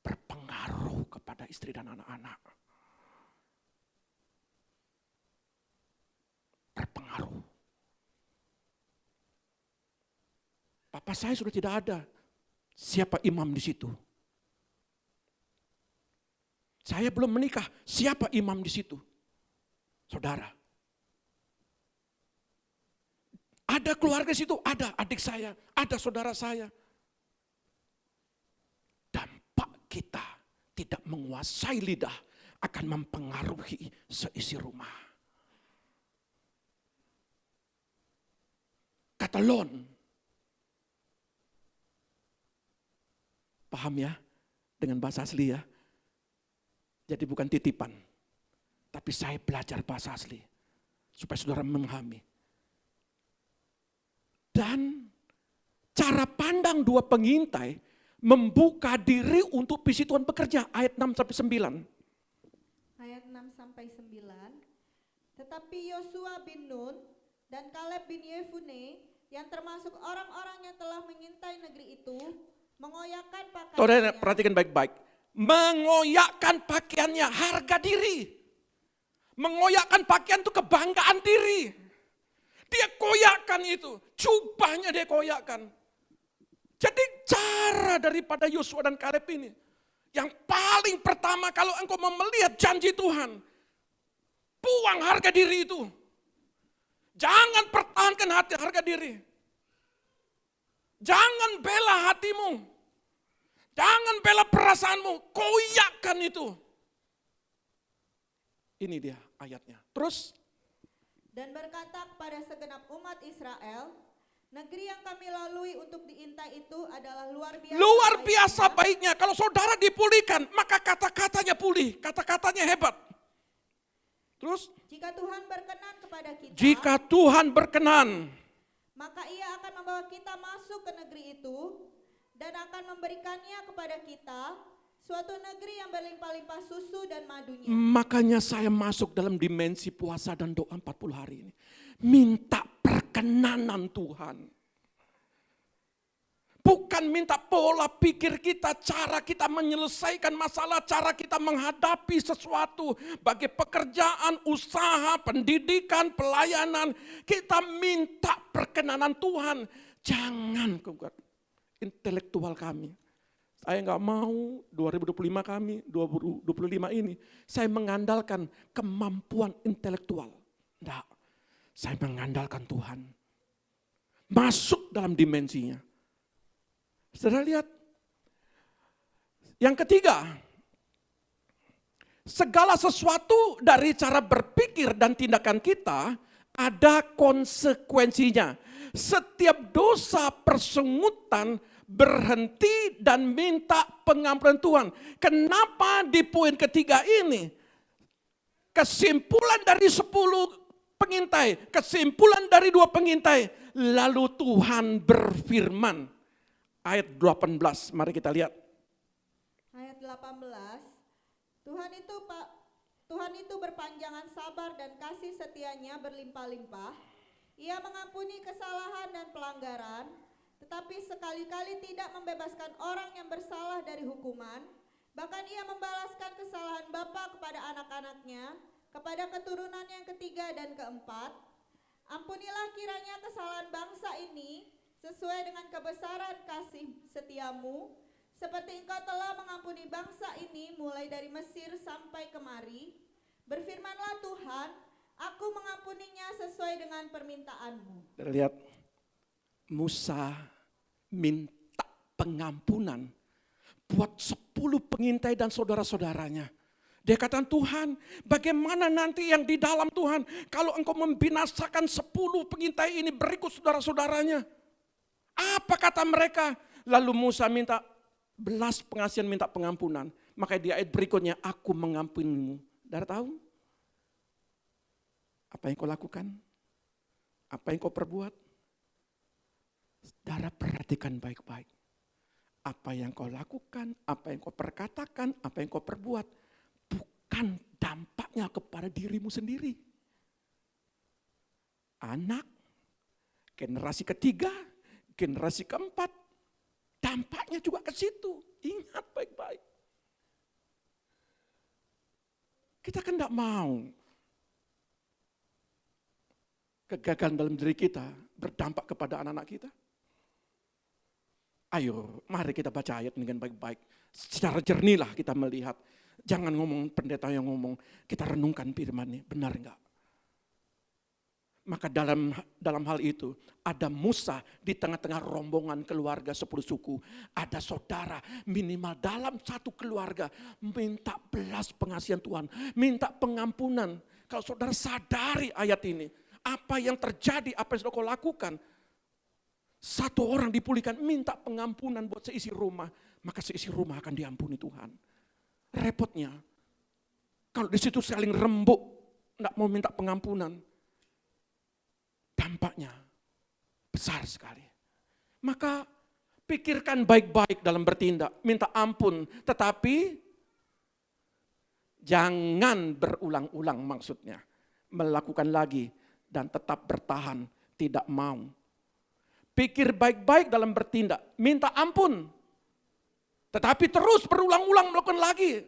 berpengaruh kepada istri dan anak-anak. Berpengaruh. Papa saya sudah tidak ada. Siapa imam di situ? Saya belum menikah. Siapa imam di situ? Saudara. Ada keluarga di situ, ada adik saya, ada saudara saya. Dampak kita tidak menguasai lidah akan mempengaruhi seisi rumah. Kata Lon, paham ya dengan bahasa asli ya. Jadi bukan titipan, tapi saya belajar bahasa asli supaya saudara memahami. Dan cara pandang dua pengintai membuka diri untuk visi Tuhan bekerja. Ayat 6-9. Ayat 6 sampai 9. Tetapi Yosua bin Nun dan Kaleb bin Yefune yang termasuk orang-orang yang telah mengintai negeri itu mengoyakkan pakaiannya. Saudara perhatikan baik-baik. Mengoyakkan pakaiannya, harga diri. Mengoyakkan pakaian itu kebanggaan diri. Dia koyakkan itu, jubahnya dia koyakkan. Jadi cara daripada Yosua dan Kaleb ini, yang paling pertama kalau engkau mau melihat janji Tuhan, buang harga diri itu. Jangan pertahankan harga diri. Jangan bela hatimu. Jangan bela perasaanmu, koyakkan itu. Ini dia ayatnya. Terus? Dan berkata kepada segenap umat Israel, negeri yang kami lalui untuk diintai itu adalah luar biasa. Luar biasa baiknya. Kalau saudara dipulihkan, maka kata-katanya pulih, kata-katanya hebat. Terus? Jika Tuhan berkenan kepada kita, jika Tuhan berkenan, maka Ia akan membawa kita masuk ke negeri itu dan akan memberikannya kepada kita, suatu negeri yang berlimpah-limpah susu dan madunya. Makanya saya masuk dalam dimensi puasa dan doa 40 hari ini. Minta perkenanan Tuhan. Bukan minta pola pikir kita, cara kita menyelesaikan masalah, cara kita menghadapi sesuatu. Bagi pekerjaan, usaha, pendidikan, pelayanan. Kita minta perkenanan Tuhan. Jangan gugat intelektual kami. Saya nggak mau 2025 kami, 2025 ini, saya mengandalkan kemampuan intelektual. Enggak, saya mengandalkan Tuhan. Masuk dalam dimensinya. Saudara lihat. Yang ketiga, segala sesuatu dari cara berpikir dan tindakan kita ada konsekuensinya. Setiap dosa persungutan berhenti dan minta pengampunan Tuhan. Kenapa di poin ketiga ini? Kesimpulan dari 10 pengintai, kesimpulan dari 2 pengintai, lalu Tuhan berfirman. Ayat 18, mari kita lihat. Ayat 18, Tuhan itu berpanjangan sabar dan kasih setianya berlimpah-limpah. Ia mengampuni kesalahan dan pelanggaran, tetapi sekali-kali tidak membebaskan orang yang bersalah dari hukuman. Bahkan ia membalaskan kesalahan bapa kepada anak-anaknya, kepada keturunan yang ketiga dan keempat. Ampunilah kiranya kesalahan bangsa ini sesuai dengan kebesaran kasih setiamu, seperti engkau telah mengampuni bangsa ini mulai dari Mesir sampai kemari. Berfirmanlah Tuhan, aku mengampuninya sesuai dengan permintaanmu. Lihat, Musa minta pengampunan buat 10 pengintai dan saudara-saudaranya. Dia katakan, Tuhan, bagaimana nanti yang di dalam Tuhan kalau engkau membinasakan 10 pengintai ini berikut saudara-saudaranya? Apa kata mereka? Lalu Musa minta belas pengasihan, minta pengampunan. Maka di ayat berikutnya, aku mengampunimu. Saudara tahu? Apa yang kau lakukan? Apa yang kau perbuat? Saudara perhatikan baik-baik. Apa yang kau lakukan, apa yang kau perkatakan, apa yang kau perbuat, bukan dampaknya kepada dirimu sendiri. anak, generasi ketiga, generasi keempat. Dampaknya juga ke situ. Ingat baik-baik. Kita kan tidak mau kegagalan dalam diri kita berdampak kepada anak-anak kita. Ayo, mari kita baca ayat dengan baik-baik. Secara jernih lah kita melihat. Jangan ngomong pendeta yang ngomong, kita renungkan firman ini, benar enggak? Maka dalam hal itu ada Musa di tengah-tengah rombongan keluarga 10 suku. Ada saudara minimal dalam satu keluarga minta belas pengasihan Tuhan. Minta pengampunan. Kalau saudara sadari ayat ini. Apa yang terjadi, apa yang sudah kau lakukan. Satu orang dipulihkan, minta pengampunan buat seisi rumah. Maka seisi rumah akan diampuni Tuhan. Repotnya. Kalau di situ saling rembuk, tidak mau minta pengampunan. Dampaknya besar sekali. Maka pikirkan baik-baik dalam bertindak. Minta ampun. Tetapi jangan berulang-ulang maksudnya. Melakukan lagi dan tetap bertahan. Tidak mau. Pikir baik-baik dalam bertindak. Minta ampun. Tetapi terus berulang-ulang melakukan lagi.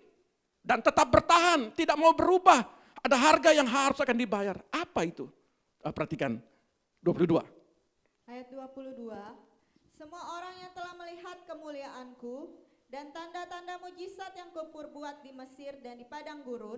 Dan tetap bertahan. Tidak mau berubah. Ada harga yang harus akan dibayar. Apa itu? Perhatikan. 22. Ayat 22. Semua orang yang telah melihat kemuliaanku dan tanda-tanda mujizat yang kuperbuat di Mesir dan di padang gurun,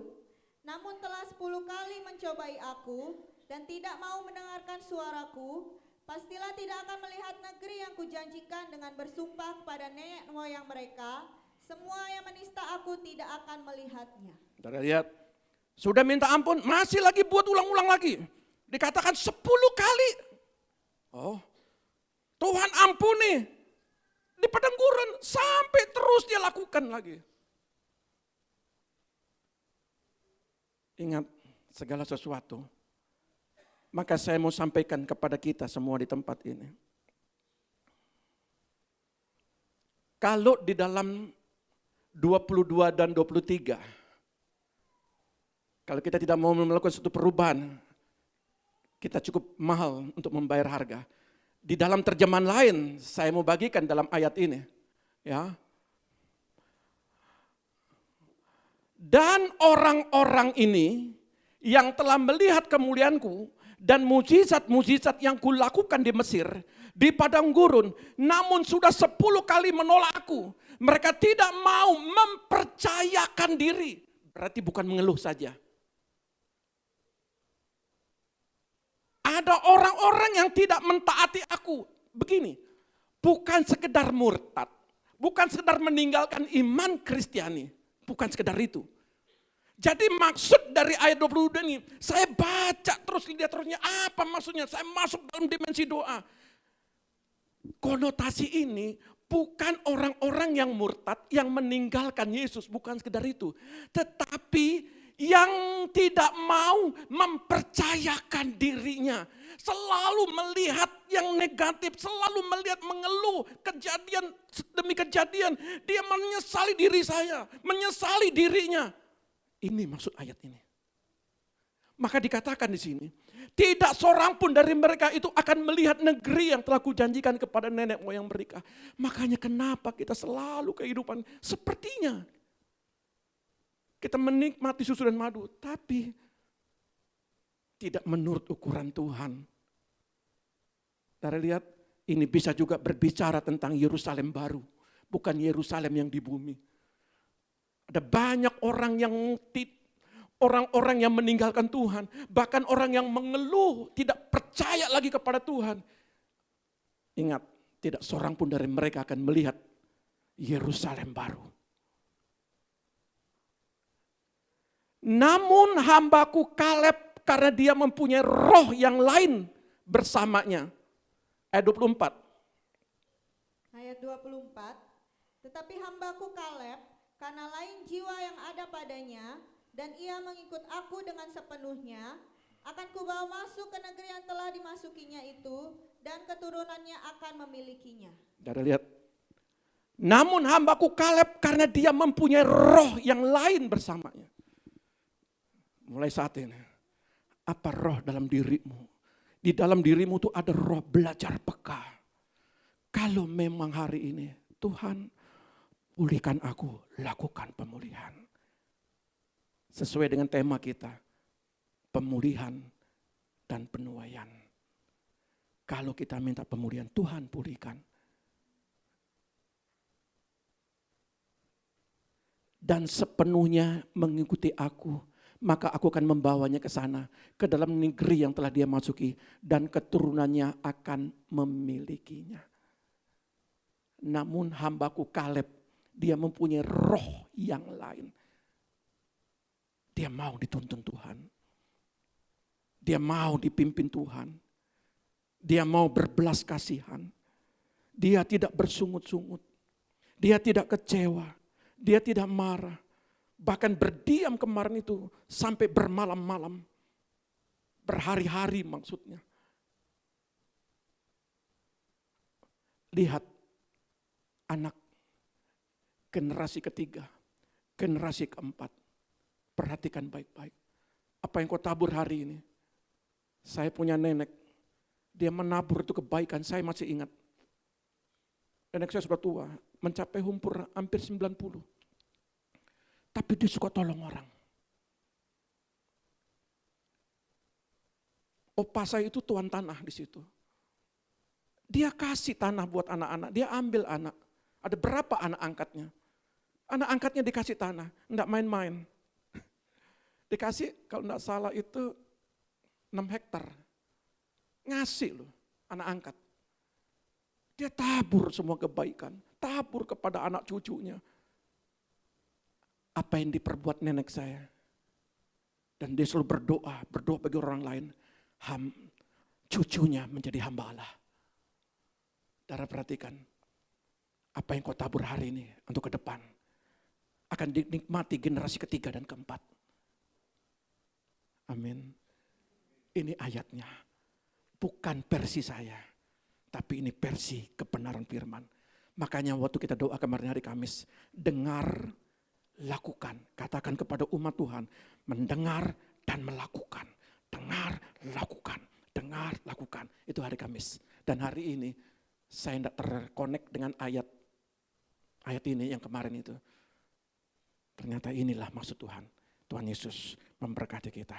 namun telah 10 kali mencobai aku dan tidak mau mendengarkan suaraku, pastilah tidak akan melihat negeri yang kujanjikan dengan bersumpah kepada nenek moyang mereka. Semua yang menista aku tidak akan melihatnya. Saudara lihat, sudah minta ampun, masih lagi buat ulang-ulang lagi. Dikatakan 10 kali. Oh, Tuhan ampuni. Di padang gurun sampai terus dia lakukan lagi. Ingat segala sesuatu. Maka saya mau sampaikan kepada kita semua di tempat ini. Kalau di dalam 22 dan 23, kalau kita tidak mau melakukan suatu perubahan, kita cukup mahal untuk membayar harga. Di dalam terjemahan lain, saya mau bagikan dalam ayat ini. Ya. Dan orang-orang ini yang telah melihat kemuliaanku dan mujizat-mujizat yang kulakukan di Mesir, di padang gurun, namun sudah 10 kali menolak aku. Mereka tidak mau mempercayakan diri. Berarti bukan mengeluh saja. Ada orang-orang yang tidak mentaati aku. Begini, bukan sekedar murtad. Bukan sekedar meninggalkan iman Kristiani. Bukan sekedar itu. Jadi maksud dari ayat 22 ini, saya baca terus, lihat terusnya apa maksudnya. Saya masuk dalam dimensi doa. Konotasi ini bukan orang-orang yang murtad, yang meninggalkan Yesus. Bukan sekedar itu. Tetapi yang tidak mau mempercayakan dirinya, selalu melihat yang negatif, selalu melihat mengeluh kejadian demi kejadian. Dia menyesali diri saya, menyesali dirinya. Ini maksud ayat ini. Maka dikatakan di sini, tidak seorang pun dari mereka itu akan melihat negeri yang telah kujanjikan kepada nenek moyang mereka. Makanya kenapa kita selalu kehidupan sepertinya kita menikmati susu dan madu, tapi tidak menurut ukuran Tuhan. Saudara lihat, ini bisa juga berbicara tentang Yerusalem baru, bukan Yerusalem yang di bumi. Ada banyak orang yang meninggalkan Tuhan, bahkan orang yang mengeluh, tidak percaya lagi kepada Tuhan. Ingat, tidak seorang pun dari mereka akan melihat Yerusalem baru. Namun hambaku Kaleb, karena dia mempunyai roh yang lain bersamanya. Ayat 24. Ayat 24. Tetapi hambaku Kaleb, karena lain jiwa yang ada padanya, dan ia mengikut aku dengan sepenuhnya, akan kubawa masuk ke negeri yang telah dimasukinya itu, dan keturunannya akan memilikinya. Saudara lihat. Namun hambaku Kaleb, karena dia mempunyai roh yang lain bersamanya. Mulai saat ini, apa roh dalam dirimu Di dalam dirimu tuh ada roh belajar peka. Kalau memang hari ini Tuhan pulihkan aku, lakukan pemulihan. Sesuai dengan tema kita, pemulihan dan penuaian. Kalau kita minta pemulihan, Tuhan pulihkan. Dan sepenuhnya mengikuti aku, maka aku akan membawanya ke sana, ke dalam negeri yang telah dia masuki, dan keturunannya akan memilikinya. Namun hambaku Kaleb, dia mempunyai roh yang lain. Dia mau dituntun Tuhan. Dia mau dipimpin Tuhan. Dia mau berbelas kasihan. Dia tidak bersungut-sungut. Dia tidak kecewa. Dia tidak marah. Bahkan berdiam kemarin itu sampai bermalam-malam. Berhari-hari maksudnya. Lihat anak generasi ketiga, generasi keempat. Perhatikan baik-baik. Apa yang kau tabur hari ini? Saya punya nenek. Dia menabur itu kebaikan, saya masih ingat. Nenek saya sudah tua, mencapai umur hampir 90. Tapi dia suka tolong orang. Opa saya itu tuan tanah di situ. Dia kasih tanah buat anak-anak, dia ambil anak. Ada berapa anak angkatnya? Anak angkatnya dikasih tanah, enggak main-main. Dikasih kalau enggak salah itu 6 hektar. Ngasih loh anak angkat. Dia tabur semua kebaikan, tabur kepada anak cucunya. Apa yang diperbuat nenek saya. Dan dia selalu berdoa bagi orang lain. Cucunya menjadi hamba Allah. Saudara perhatikan, apa yang kau tabur hari ini untuk ke depan akan dinikmati generasi ketiga dan keempat. Amin. Ini ayatnya, bukan versi saya, tapi ini versi kebenaran firman. Makanya waktu kita doa kemarin hari Kamis, dengar, lakukan. Katakan kepada umat Tuhan, mendengar dan melakukan. Dengar, lakukan. Dengar, lakukan. Itu hari Kamis. Dan hari ini, saya tidak terkonek dengan ayat ini yang kemarin itu. Ternyata inilah maksud Tuhan. Tuhan Yesus memberkati kita.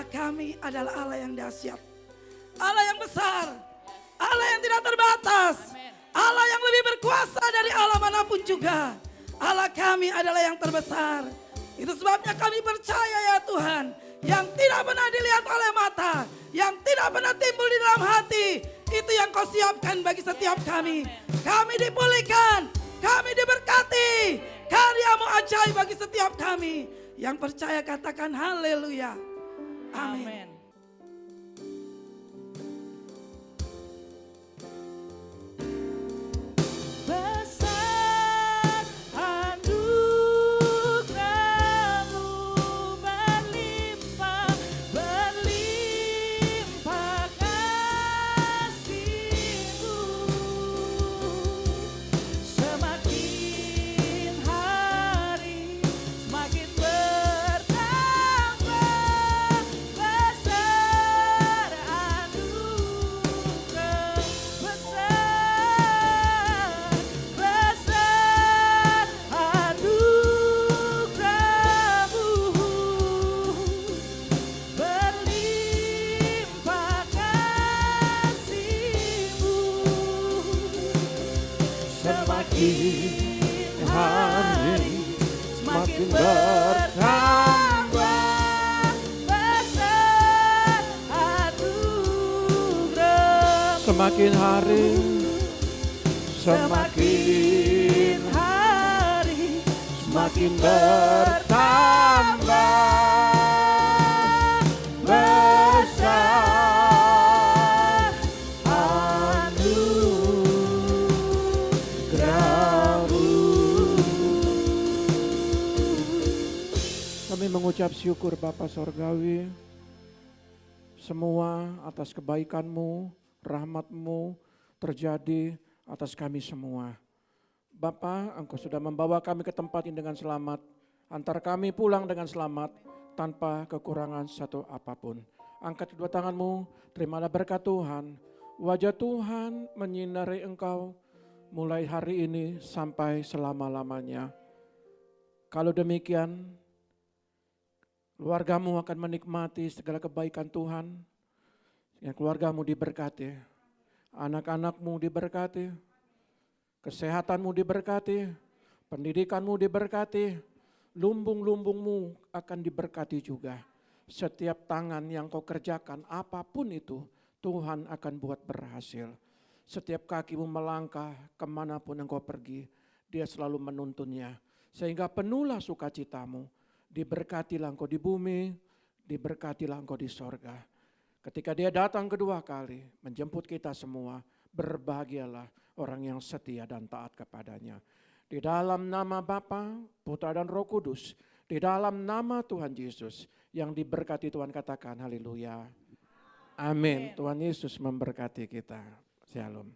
kami adalah Allah yang dahsyat, Allah yang besar, Allah yang tidak terbatas, Allah yang lebih berkuasa dari Allah manapun juga. Allah kami adalah yang terbesar. Itu sebabnya kami percaya ya Tuhan, yang tidak pernah dilihat oleh mata, yang tidak pernah timbul di dalam hati, itu yang Kau siapkan bagi setiap kami. Kami dipulihkan, Kami diberkati. Karyamu ajaib bagi setiap kami. Yang percaya katakan haleluya. Amin. Amin. Besar anugerah-Mu berlimpah, berlimpah kasih-Mu. Semakin hari semakin bertambah, besar anugerah, besar anugerah-Mu, berlimpah kasih-Mu. Semakin hari semakin bertambah, besar anugerah-Mu. Semakin hari, Semakin hari semakin bertambah, besar anugerah-Mu. Kami mengucap syukur Bapa Sorgawi, semua atas kebaikan-Mu, rahmat-Mu terjadi atas kami semua. Bapa, Engkau sudah membawa kami ke tempat ini dengan selamat, antar kami pulang dengan selamat, tanpa kekurangan satu apapun. Angkat kedua tangan-Mu, terimalah berkat Tuhan. Wajah Tuhan menyinari engkau mulai hari ini sampai selama-lamanya. Kalau demikian, keluargamu akan menikmati segala kebaikan Tuhan. Ya, keluargamu diberkati, anak-anakmu diberkati, kesehatanmu diberkati, pendidikanmu diberkati, lumbung-lumbungmu akan diberkati juga. Setiap tangan yang kau kerjakan apapun itu, Tuhan akan buat berhasil. Setiap kakimu melangkah kemanapun engkau pergi, Dia selalu menuntunnya. Sehingga penuhlah sukacitamu, diberkatilah engkau di bumi, diberkatilah engkau di sorga. Ketika Dia datang kedua kali menjemput kita semua, berbahagialah orang yang setia dan taat kepadanya. Di dalam nama Bapa, Putra dan Roh Kudus, di dalam nama Tuhan Yesus yang diberkati Tuhan, katakan haleluya. Amin. Tuhan Yesus memberkati kita. Shalom.